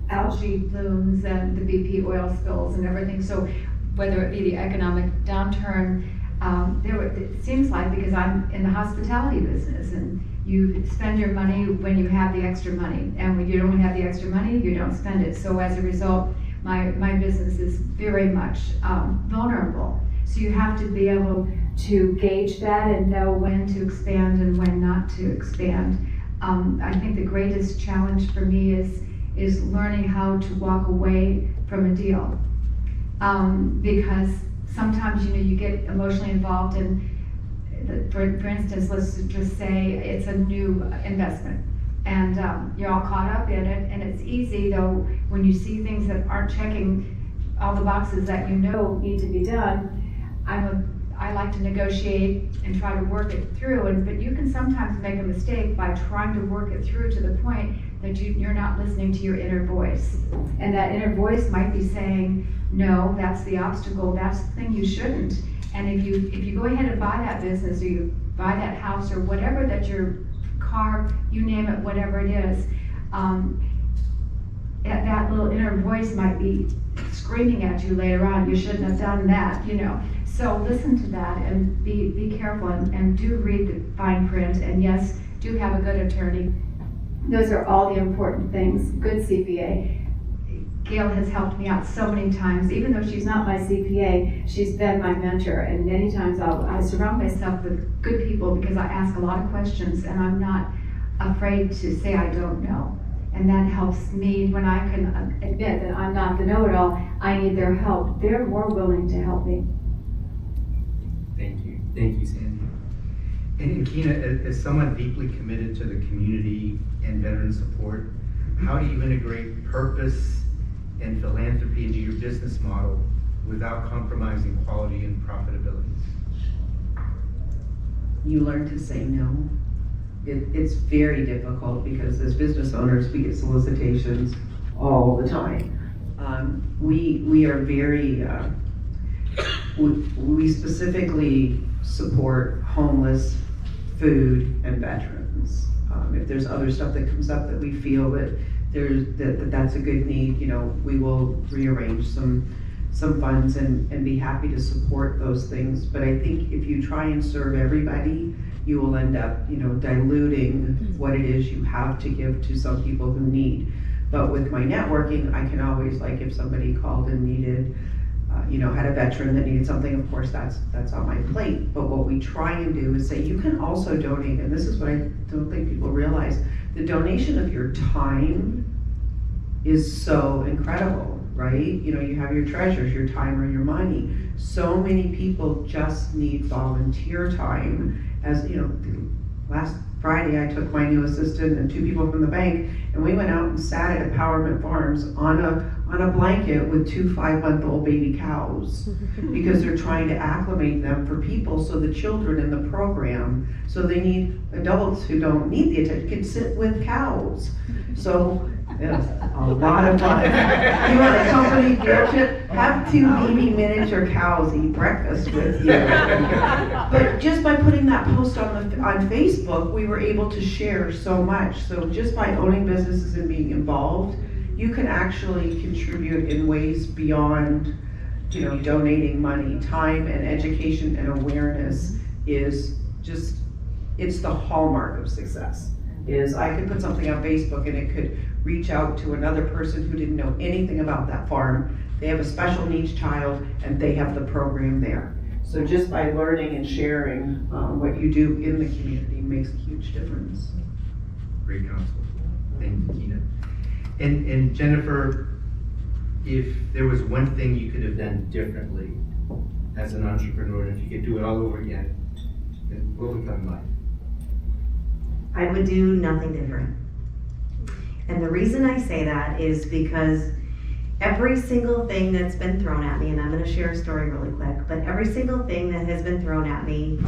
algae blooms and the BP oil spills and everything. So whether it be the economic downturn, it seems like, because I'm in the hospitality business, and you spend your money when you have the extra money, and when you don't have the extra money, you don't spend it. So as a result, my business is very much vulnerable. So you have to be able to gauge that and know when to expand and when not to expand. I think the greatest challenge for me is learning how to walk away from a deal. Because sometimes, you know, you get emotionally involved in, for instance, let's just say it's a new investment, and you're all caught up in it, and it's easy, though, when you see things that aren't checking all the boxes that you know need to be done. I like to negotiate and try to work it through, but you can sometimes make a mistake by trying to work it through to the point that you're not listening to your inner voice. And that inner voice might be saying, no, that's the obstacle, that's the thing you shouldn't. And if you go ahead and buy that business, or you buy that house, or whatever, that your car, you name it, whatever it is, that little inner voice might be screaming at you later on, you shouldn't have done that, you know. So listen to that and be careful, and do read the fine print, and yes, do have a good attorney. Those are all the important things. Good CPA. Gail has helped me out so many times. Even though she's not my CPA, she's been my mentor, and many times I surround myself with good people because I ask a lot of questions, and I'm not afraid to say I don't know. And that helps me when I can admit that I'm not the know-it-all. I need their help. They're more willing to help me. Thank you, Sandy. And Kina, as someone deeply committed to the community and veteran support, how do you integrate purpose and philanthropy into your business model without compromising quality and profitability? You learn to say no. It's very difficult because as business owners, we get solicitations all the time. We are very, we specifically support homeless, food, and veterans. If there's other stuff that comes up that we feel that that's a good need, you know, we will rearrange some funds and be happy to support those things. But I think if you try and serve everybody, you will end up, you know, diluting what it is you have to give to some people who need. But with my networking, I can always, like, if somebody called and needed, you know, had a veteran that needed something, of course, that's on my plate. But what we try and do is say, you can also donate, and this is what I don't think people realize, the donation of your time is so incredible, right? You know, you have your treasures, your time or your money. So many people just need volunteer time. As you know, last Friday I took my new assistant and 2 people from the bank, and we went out and sat at Empowerment Farms on a blanket with 2 5-month-old baby cows because they're trying to acclimate them for people, so the children in the program, so they need adults who don't need the attention, can sit with cows. So it's a lot of fun. You want a company field trip? Have 2 baby miniature cows eat breakfast with you. But just by putting that post on Facebook, we were able to share so much. So just by owning businesses and being involved, you can actually contribute in ways beyond, you know, donating money. Time and education and awareness is just, it's the hallmark of success. Is I could put something on Facebook and it could reach out to another person who didn't know anything about that farm. They have a special needs child and they have the program there. So just by learning and sharing what you do in the community makes a huge difference. Great counsel. Thank you, Tina. And Jennifer, if there was one thing you could have done differently as an entrepreneur, if you could do it all over again, then what would come to mind? I would do nothing different. And the reason I say that is because every single thing that's been thrown at me, and I'm gonna share a story really quick, but every single thing that has been thrown at me,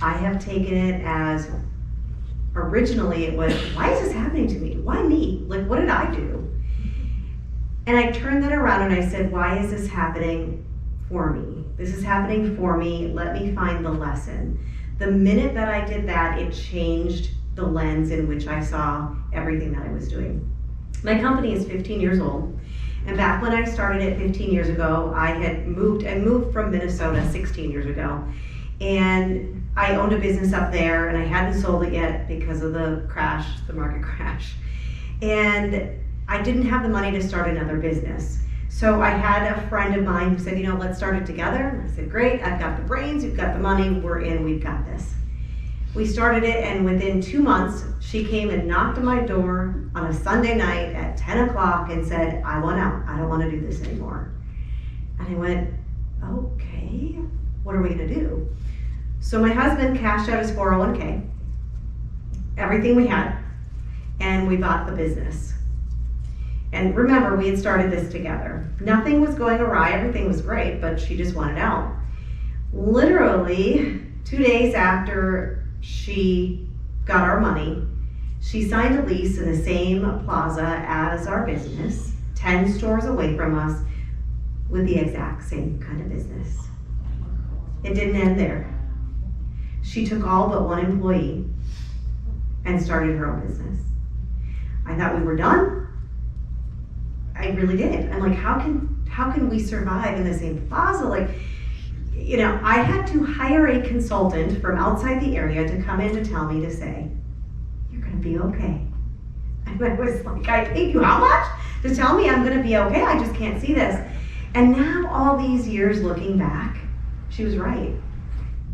I have taken it as, originally it was, why is this happening to me? Why me? Like, what did I do? And I turned that around and I said, why is this happening for me? This is happening for me, let me find the lesson. The minute that I did that, it changed the lens in which I saw everything that I was doing. My company is 15 years old, and back when I started it 15 years ago, I moved from Minnesota 16 years ago, and I owned a business up there, and I hadn't sold it yet because of the crash, the market crash. And I didn't have the money to start another business. So I had a friend of mine who said, let's start it together. And I said, great, I've got the brains, you've got the money, we're in, we've got this. We started it, and within 2 months, she came and knocked on my door on a Sunday night at 10 o'clock and said, I want out, I don't want to do this anymore. And I went, okay, what are we gonna do? So my husband cashed out his 401k, everything we had, and we bought the business. And remember, we had started this together. Nothing was going awry, everything was great, but she just wanted out. Literally, 2 days after she got our money, she signed a lease in the same plaza as our business, 10 stores away from us, with the exact same kind of business. It didn't end there. She took all but one employee and started her own business. I thought we were done. I really did. I'm like, how can we survive in the same plaza? Like, I had to hire a consultant from outside the area to come in to tell me, to say, you're gonna be okay. And I was like, I paid you how much to tell me I'm gonna be okay? I just can't see this. And now all these years looking back, she was right.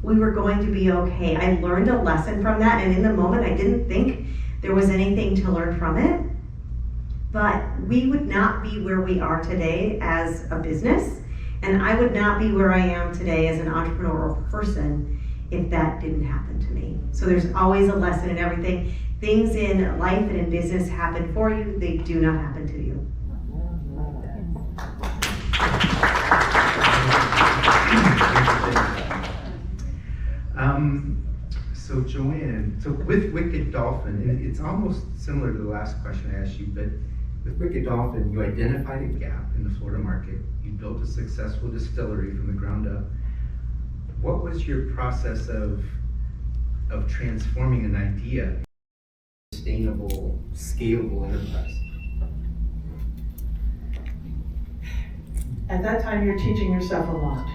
We were going to be okay. I learned a lesson from that, and in the moment I didn't think there was anything to learn from it. But we would not be where we are today as a business, and I would not be where I am today as an entrepreneurial person if that didn't happen to me. So there's always a lesson in everything. Things in life and in business happen for you, they do not happen to you. So Joanne, with Wicked Dolphin, and it's almost similar to the last question I asked you, but with Wicked Dolphin, you identified a gap in the Florida market. You built a successful distillery from the ground up. What was your process of transforming an idea into a sustainable, scalable enterprise? At that time, you're teaching yourself a lot.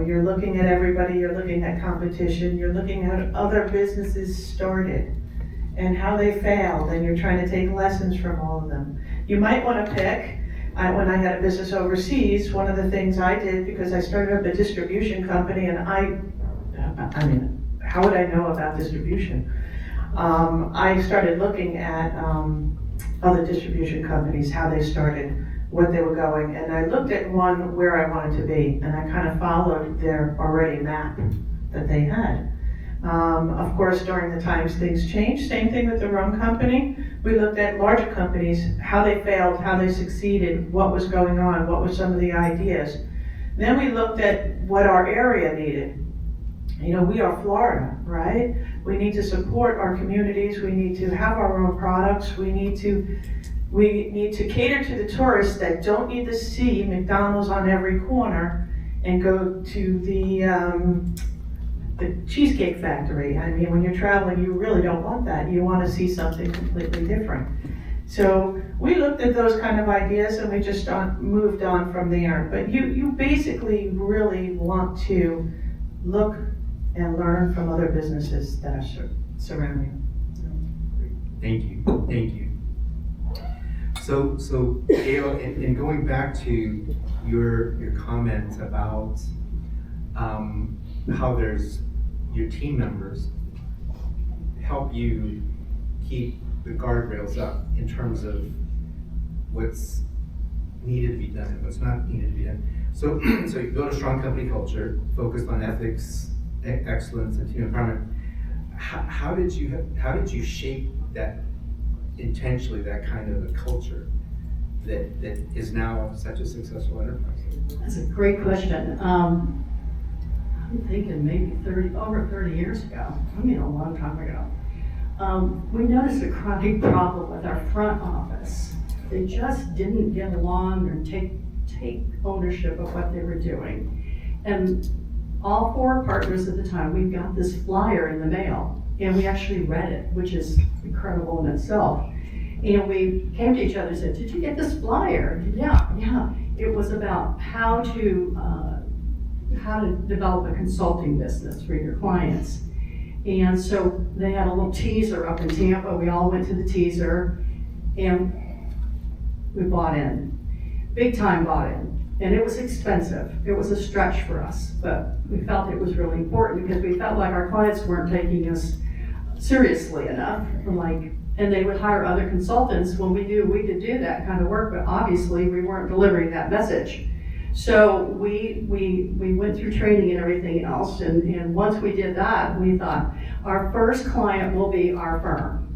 You're looking at everybody, you're looking at competition, you're looking at other businesses started and how they failed, and you're trying to take lessons from all of them. You might want to pick, when I had a business overseas, one of the things I did, because I started up a distribution company, and I mean, how would I know about distribution? I started looking at other distribution companies, how they started, what they were going, and I looked at one where I wanted to be, and I kind of followed their already map that they had. Of course, during the times things changed. Same thing with the rum company. We looked at larger companies, how they failed, how they succeeded, what was going on, what were some of the ideas. Then we looked at what our area needed. We are Florida, right? We need to support our communities. We need to have our own products. We need to cater to the tourists that don't need to see McDonald's on every corner and go to the Cheesecake Factory. I mean, when you're traveling, you really don't want that. You want to see something completely different. So we looked at those kind of ideas, and we just moved on from there. But you basically really want to look and learn from other businesses that are surrounding you. Thank you. So Gail, in going back to your comment about how there's your team members help you keep the guardrails up in terms of what's needed to be done and what's not needed to be done. So, so you build a strong company culture focused on ethics, excellence, and team empowerment. How did you shape that intentionally, that kind of a culture that is now such a successful enterprise? That's a great question. I'm thinking maybe over 30 years ago, I mean a long time ago. We noticed a chronic problem with our front office. They just didn't get along or take ownership of what they were doing. And all 4 partners at the time, we got this flyer in the mail, and we actually read it, which is incredible in itself. And we came to each other and said, "Did you get this flyer?" Yeah. It was about how to develop a consulting business for your clients. And so they had a little teaser up in Tampa. We all went to the teaser, and we bought in. Big time bought in. And it was expensive. It was a stretch for us, but we felt it was really important because we felt like our clients weren't taking us seriously enough. And they would hire other consultants when we knew we could do that kind of work, but obviously we weren't delivering that message. So we went through training and everything else, and once we did that, we thought our first client will be our firm.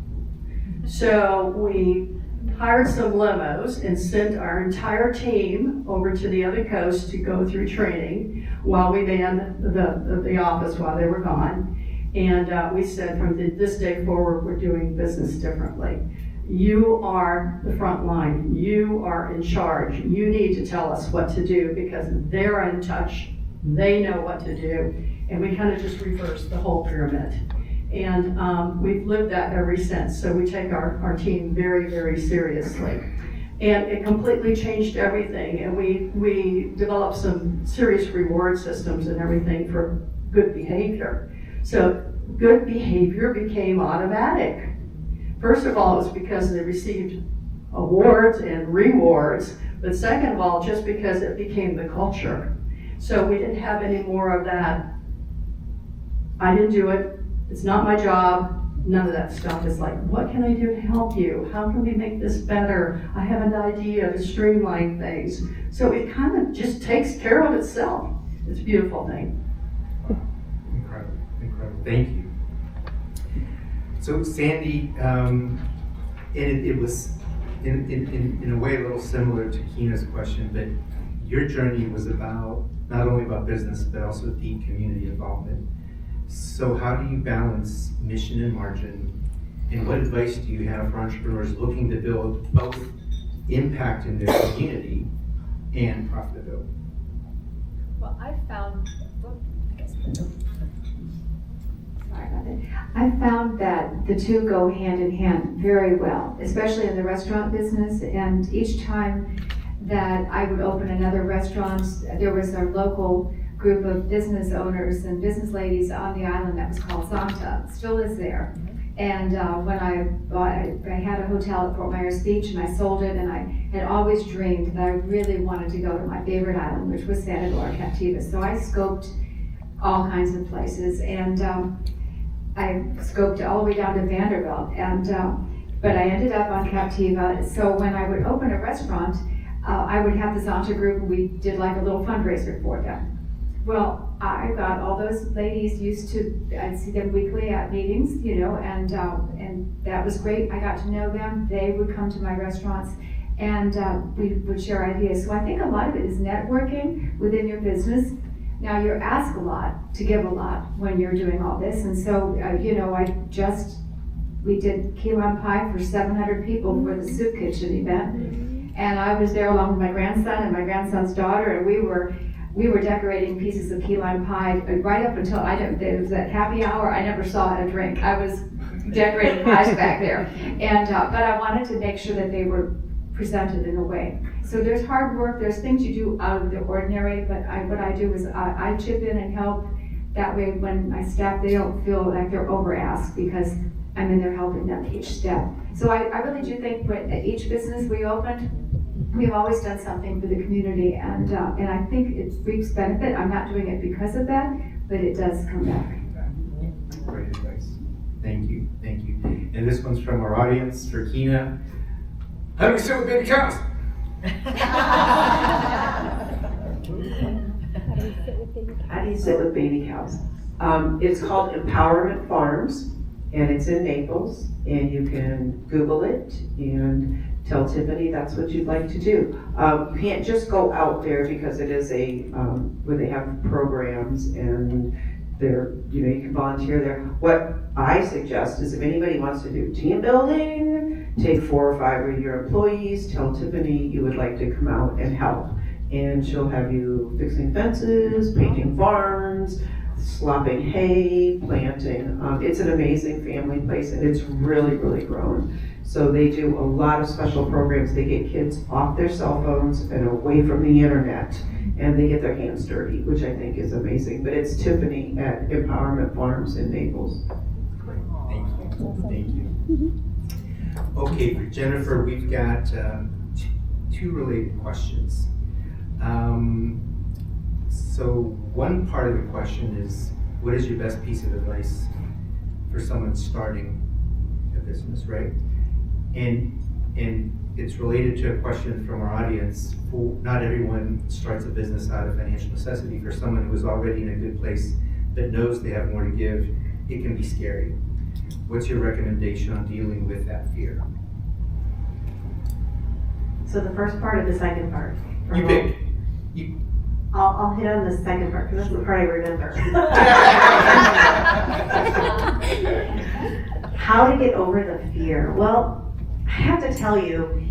So we hired some limos and sent our entire team over to the other coast to go through training while we manned the office while they were gone. And we said, from this day forward, we're doing business differently. You are the front line. You are in charge. You need to tell us what to do because they're in touch. They know what to do. And we kind of just reversed the whole pyramid. And we've lived that ever since. So we take our team very, very seriously. And it completely changed everything. And we developed some serious reward systems and everything for good behavior. So good behavior became automatic. First of all, it was because they received awards and rewards, but second of all, just because it became the culture. So we didn't have any more of that, I didn't do it, it's not my job, none of that stuff. It's like, what can I do to help you? How can we make this better? I have an idea to streamline things. So it kind of just takes care of itself. It's a beautiful thing. Incredible. Thank you. So Sandy, it was in a way a little similar to Keena's question, but your journey was about not only about business but also deep community involvement. So how do you balance mission and margin, and what advice do you have for entrepreneurs looking to build both impact in their community and profitability? Well, I found that the two go hand in hand very well, especially in the restaurant business. And each time that I would open another restaurant, there was a local group of business owners and business ladies on the island that was called Zanta, still is there. And when I had a hotel at Fort Myers Beach and I sold it, and I had always dreamed that I really wanted to go to my favorite island, which was Santa Clara Captiva. So I scoped all kinds of places, and I scoped all the way down to Vanderbilt, and but I ended up on Captiva. So when I would open a restaurant, I would have the Zanta group, and we did like a little fundraiser for them. Well, I got all those ladies used to, I'd see them weekly at meetings, and that was great. I got to know them. They would come to my restaurants, and we would share ideas. So I think a lot of it is networking within your business. Now, you're asked a lot to give a lot when you're doing all this, and so, we did key lime pie for 700 people for the soup kitchen event, and I was there along with my grandson and my grandson's daughter, and we were decorating pieces of key lime pie right up until it was at happy hour. I never saw a drink. I was decorating pies back there, and but I wanted to make sure that they were presented in a way. So there's hard work, there's things you do out of the ordinary, but what I do is I chip in and help. That way when my staff, they don't feel like they're over asked because I'm in there helping them each step. So I really do think for each business we opened, we've always done something for the community, and I think it reaps benefit. I'm not doing it because of that, but it does come back. Great advice. Thank you, thank you. And this one's from our audience for Kina. How do you sit with baby cows? How do you sit with baby cows? It's called Empowerment Farms, and it's in Naples, and you can Google it and tell Tiffany that's what you'd like to do. You can't just go out there because it is a, where they have programs and they're, you know, you can volunteer there. What I suggest is if anybody wants to do team building, take 4 or 5 of your employees, tell Tiffany you would like to come out and help. And she'll have you fixing fences, painting farms, slopping hay, planting. It's an amazing family place, and it's really, really grown. So they do a lot of special programs. They get kids off their cell phones and away from the internet, and they get their hands dirty, which I think is amazing. But it's Tiffany at Empowerment Farms in Naples. Great, thank you, thank you. Okay, for Jennifer, we've got 2 related questions. So one part of the question is, what is your best piece of advice for someone starting a business, right? And it's related to a question from our audience. Not everyone starts a business out of financial necessity. For someone who is already in a good place that knows they have more to give, it can be scary. What's your recommendation on dealing with that fear? So the first part or the second part? You pick. I'll hit on the second part because that's the part I remember. How to get over the fear? Well, I have to tell you,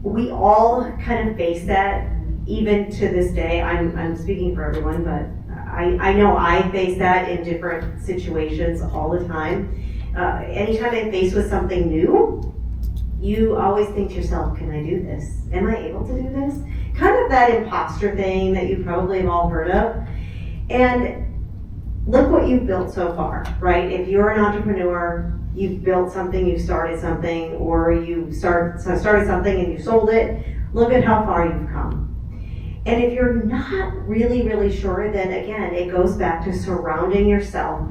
we all kind of face that even to this day. I'm speaking for everyone, but I know I face that in different situations all the time. Anytime I'm faced with something new, you always think to yourself, can I do this? Am I able to do this? Kind of that imposter thing that you probably have all heard of. And look what you've built so far, right? If you're an entrepreneur, you've built something, you've started something, or you started something and you sold it, look at how far you've come. And if you're not really, really sure, then again, it goes back to surrounding yourself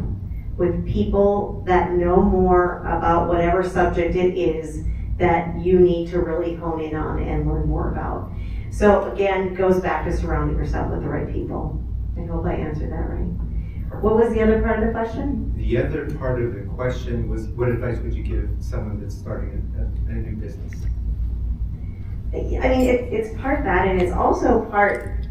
with people that know more about whatever subject it is that you need to really hone in on and learn more about. So again, it goes back to surrounding yourself with the right people. I hope I answered that right. What was the other part of the question? The other part of the question was, what advice would you give someone that's starting a new business? I mean, it's part that, and it's also part,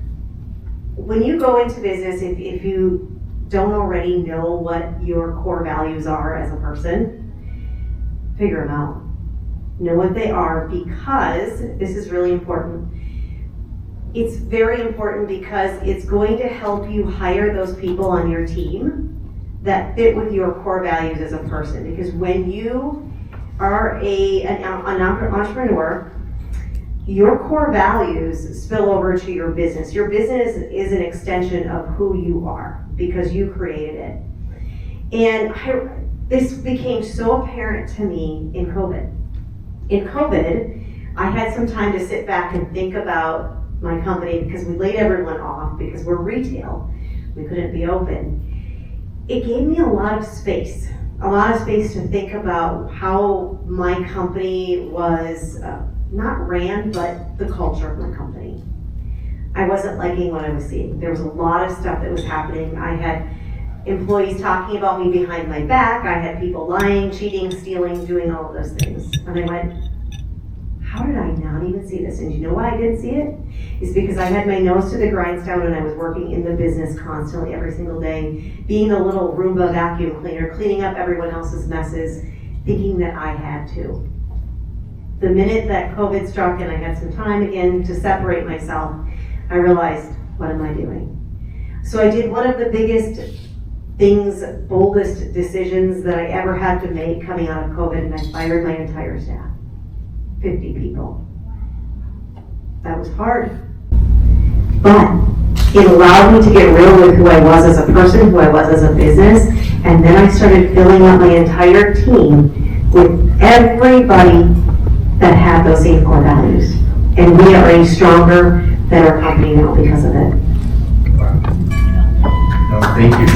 when you go into business, if you don't already know what your core values are as a person, figure them out. Know what they are, because this is really important. It's very important because it's going to help you hire those people on your team that fit with your core values as a person. Because when you are an entrepreneur, your core values spill over to your business. Your business is an extension of who you are because you created it. And this became so apparent to me in COVID. In COVID, I had some time to sit back and think about my company because we laid everyone off because we're retail. We couldn't be open. It gave me a lot of space to think about how my company was not ran, but the culture of my company. I wasn't liking what I was seeing. There was a lot of stuff that was happening. I had employees talking about me behind my back. I had people lying, cheating, stealing, doing all of those things. And I went, how did I not even see this? And you know why I didn't see it? It's because I had my nose to the grindstone and I was working in the business constantly every single day, being the little Roomba vacuum cleaner, cleaning up everyone else's messes, thinking that I had to. The minute that COVID struck and I had some time again to separate myself, I realized, what am I doing? So I did one of the biggest things, boldest decisions that I ever had to make coming out of COVID, and I fired my entire staff, 50 people. That was hard, but it allowed me to get real with who I was as a person, who I was as a business, and then I started filling out my entire team with everybody that had those same core values. And we are a stronger, better company now because of it. No, thank you.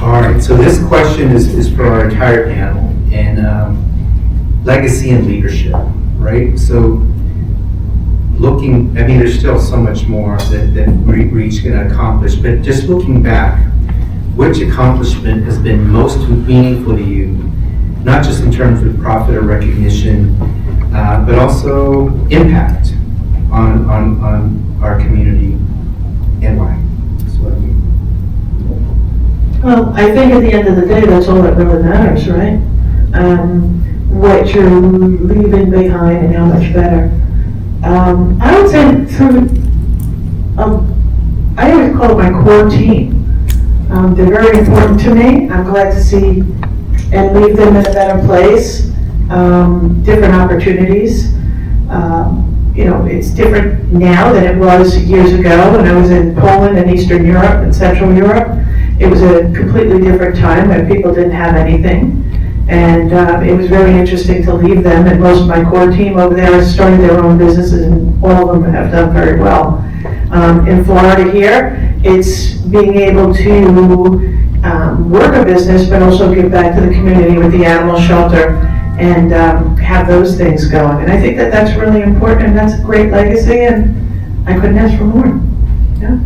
All right, so this question is for our entire panel, and legacy and leadership, right? So looking, I mean, there's still so much more that we each can accomplish, but just looking back, which accomplishment has been most meaningful to you, not just in terms of profit or recognition, but also impact on our community, and why? That's what I mean. Well, I think at the end of the day, that's all that really matters, right? What you're leaving behind and how much better. I would say through, I always call it my core team. They're very important to me. I'm glad to see and leave them in a better place. Different opportunities. You know, it's different now than it was years ago when I was in Poland and Eastern Europe and Central Europe. It was a completely different time when people didn't have anything. And it was very interesting to leave them, and most of my core team over there has started their own businesses, and all of them have done very well. In Florida here, it's being able to work a business, but also give back to the community with the animal shelter and have those things going. And I think that that's really important, and that's a great legacy, and I couldn't ask for more. Yeah.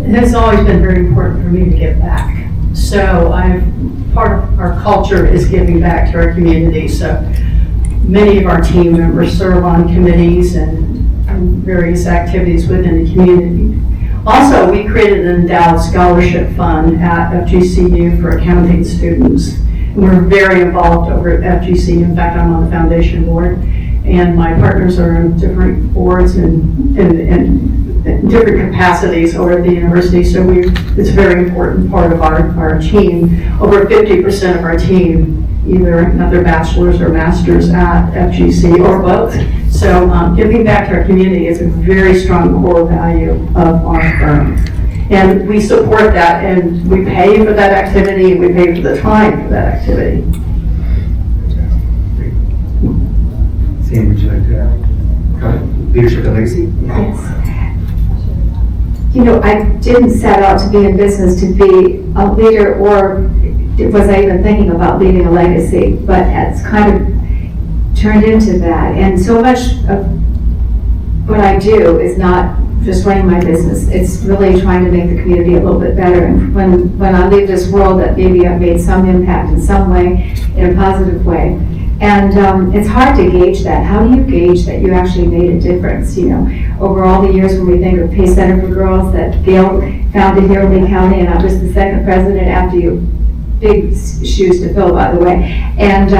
It has always been very important for me to give back. So part of our culture is giving back to our community. So many of our team members serve on committees and various activities within the community. Also, we created an endowed scholarship fund at FGCU for accounting students. And we're very involved over at FGCU. In fact, I'm on the foundation board, and my partners are in different boards and different capacities over at the university. So it's a very important part of our team. Over 50% of our team either have their bachelor's or master's at FGC or both. So giving back to our community is a very strong core value of our firm. And we support that, and we pay for that activity, and we pay for the time for that activity. Sam, would you like to leadership and legacy? Yes. You know, I didn't set out to be in business to be a leader, or was I even thinking about leaving a legacy, but it's kind of turned into that. And so much of what I do is not just running my business. It's really trying to make the community a little bit better. And when I leave this world, that maybe I've made some impact in some way, in a positive way. And it's hard to gauge that. How do you gauge that you actually made a difference? You know, over all the years when we think of Pace Center for Girls that Gail founded here in Lee County, and I was the second president after you. Big shoes to fill, by the way. And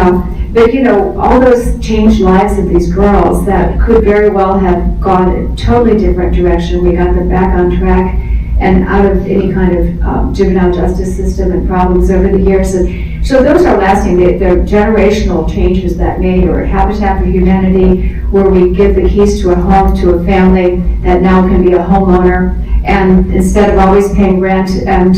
but you know, all those changed lives of these girls that could very well have gone a totally different direction. We got them back on track and out of any kind of juvenile justice system and problems over the years. And so those are lasting. They're generational changes that made, or Habitat for Humanity, where we give the keys to a home to a family that now can be a homeowner. And instead of always paying rent and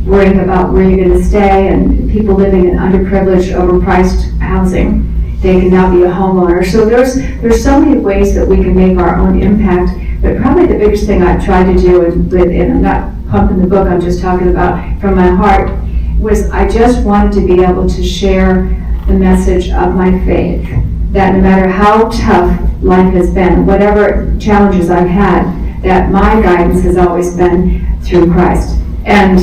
worrying about where you're going to stay, and people living in underprivileged, overpriced housing, they can now be a homeowner. So there's so many ways that we can make our own impact. But probably the biggest thing I've tried to do, and I'm not pumping the book, I'm just talking about from my heart, was I just wanted to be able to share the message of my faith. That no matter how tough life has been, whatever challenges I've had, that my guidance has always been through Christ. And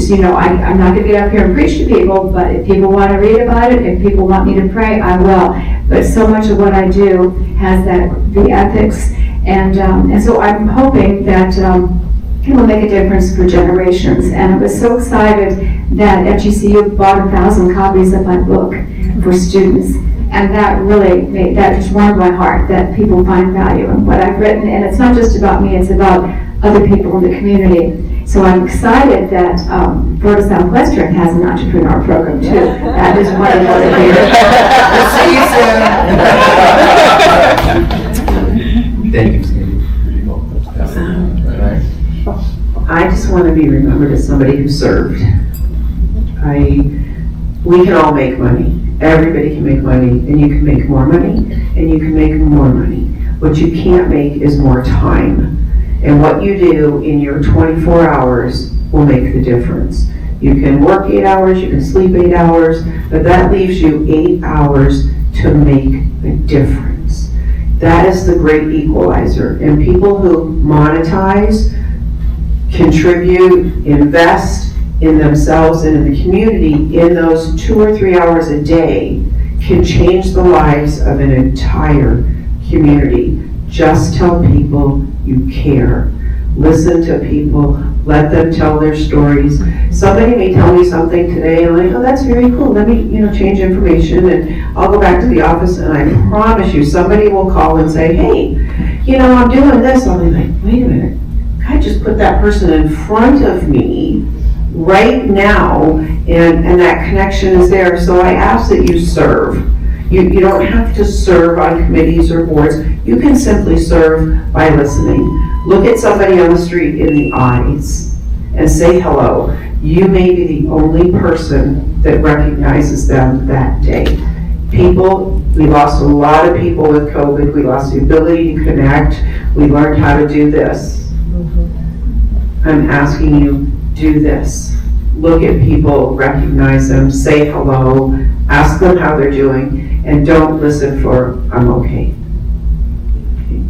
you know, I'm not going to get up here and preach to people, but if people want to read about it, if people want me to pray, I will. But so much of what I do has the ethics, and so I'm hoping that it will make a difference for generations. And I was so excited that FGCU bought 1,000 copies of my book for students. And that really made, that just warmed my heart, that people find value in what I've written. And it's not just about me, it's about other people in the community. So I'm excited that Florida Southwestern has an entrepreneur program too. That is one of the See you soon. Thank you, Sandy. I just want to be remembered as somebody who served. We can all make money. Everybody can make money, and you can make more money, and you can make more money. What you can't make is more time. And what you do in your 24 hours will make the difference. You can work 8 hours, you can sleep 8 hours, but that leaves you 8 hours to make a difference. That is the great equalizer. And people who monetize, contribute, invest in themselves and in the community in those 2 or 3 hours a day can change the lives of an entire community. Just tell people you care. Listen to people, let them tell their stories. Somebody may tell me something today, and I'm like, oh, that's very cool. Let me, change information, and I'll go back to the office, and I promise you, somebody will call and say, hey, I'm doing this. I'll be like, wait a minute. God just put that person in front of me right now, and that connection is there. So I ask that you serve. You don't have to serve on committees or boards. You can simply serve by listening. Look at somebody on the street in the eyes and say hello. You may be the only person that recognizes them that day. People, we lost a lot of people with COVID. We lost the ability to connect. We learned how to do this. I'm asking you, do this. Look at people, recognize them, say hello, ask them how they're doing, and don't listen for, I'm okay.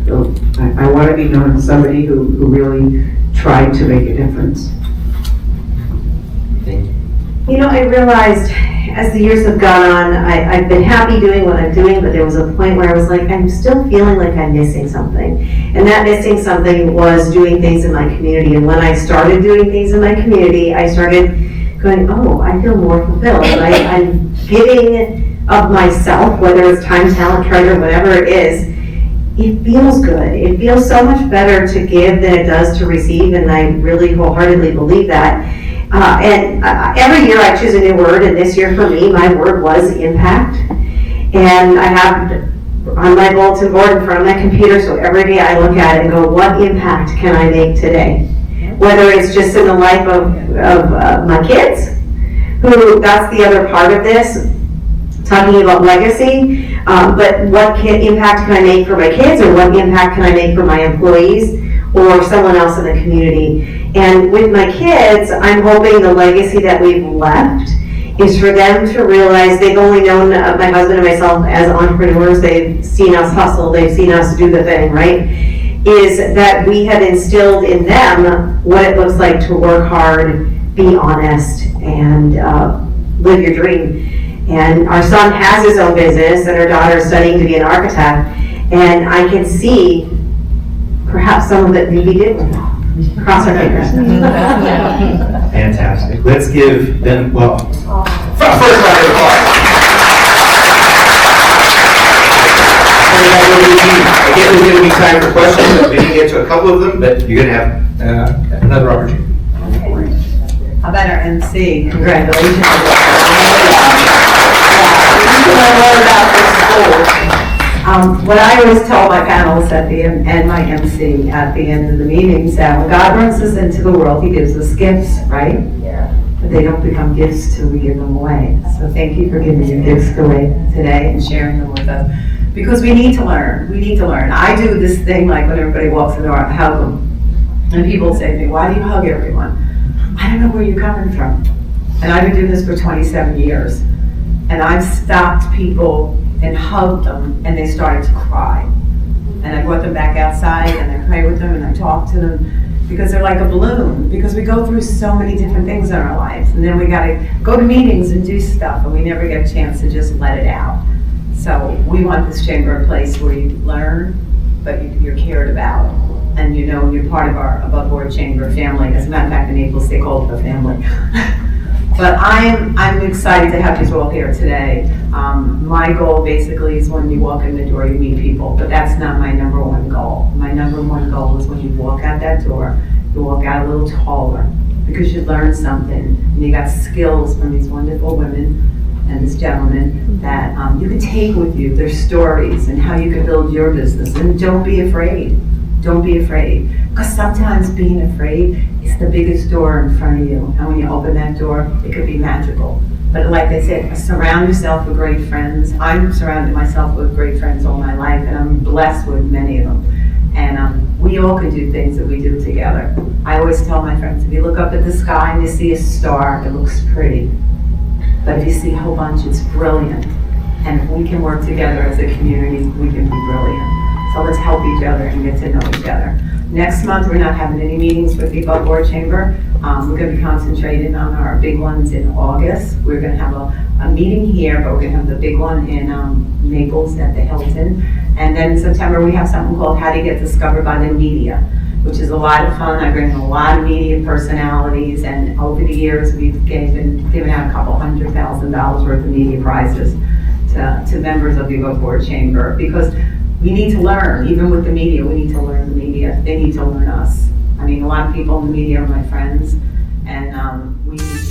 So I want to be known as somebody who really tried to make a difference. Thank you. I realized as the years have gone on, I've been happy doing what I'm doing, but there was a point where I was like, I'm still feeling like I'm missing something. And that missing something was doing things in my community. And when I started doing things in my community, I started going, oh, I feel more fulfilled. I'm giving of myself, whether it's time, talent, treasure, whatever it is. It feels good. It feels so much better to give than it does to receive, and I really wholeheartedly believe that. Every year I choose a new word, and this year for me, my word was impact. And I have on my bulletin board in front of my computer, so every day I look at it and go, what impact can I make today? Whether it's just in the life of my kids, who, that's the other part of this, talking about legacy, but what impact can I make for my kids, or what impact can I make for my employees, or someone else in the community? And with my kids, I'm hoping the legacy that we've left is for them to realize they've only known my husband and myself as entrepreneurs. They've seen us hustle, they've seen us do the thing, right? Is that we have instilled in them what it looks like to work hard, be honest, and live your dream. And our son has his own business, and our daughter is studying to be an architect, and I can see perhaps some of it maybe didn't. Cross our fingers. Fantastic. Let's give them, first round of applause. Again, there's going to be time for questions. We didn't get to a couple of them, but you're going to have another opportunity. How about our MC? Congratulations. What I always tell my panelists at the end, and my MC at the end of the meetings, that when God brings us into the world, He gives us gifts, right? Yeah. But they don't become gifts till we give them away. So thank you for giving your gifts away today and sharing them with us. Because we need to learn. We need to learn. I do this thing like when everybody walks in the door, I hug them. And people say to me, why do you hug everyone? I don't know where you're coming from. And I've been doing this for 27 years. And I've stopped people and hugged them, and they started to cry. And I brought them back outside, and I pray with them, and I talk to them, because they're like a balloon, because we go through so many different things in our lives, and then we gotta go to meetings and do stuff, and we never get a chance to just let it out. So we want this chamber a place where you learn, but you're cared about, and you're part of our above board chamber family. As a matter of fact, in Naples, they call it the family. But I'm excited to have you all here today. My goal basically is when you walk in the door, you meet people, but that's not my number one goal. My number one goal is when you walk out that door, you walk out a little taller, because you learned something, and you got skills from these wonderful women and this gentleman that you can take with you, their stories, and how you can build your business. And don't be afraid. Don't be afraid. Because sometimes being afraid is the biggest door in front of you. And when you open that door, it could be magical. But like I said, surround yourself with great friends. I'm surrounded myself with great friends all my life, and I'm blessed with many of them. And we all can do things that we do together. I always tell my friends, if you look up at the sky and you see a star, it looks pretty. But if you see a whole bunch, it's brilliant. And if we can work together as a community, we can be brilliant. So let's help each other and get to know each other. Next month, we're not having any meetings with the Above Board Chamber. We're going to be concentrating on our big ones in August. We're going to have a meeting here, but we're going to have the big one in Naples at the Hilton. And then in September, we have something called How to Get Discovered by the Media, which is a lot of fun. I bring in a lot of media personalities, and over the years, we've given out a couple $100,000 worth of media prizes to members of the Above Board Chamber, because we need to learn. Even with the media, we need to learn the media. They need to learn us. I mean, a lot of people in the media are my friends, and we need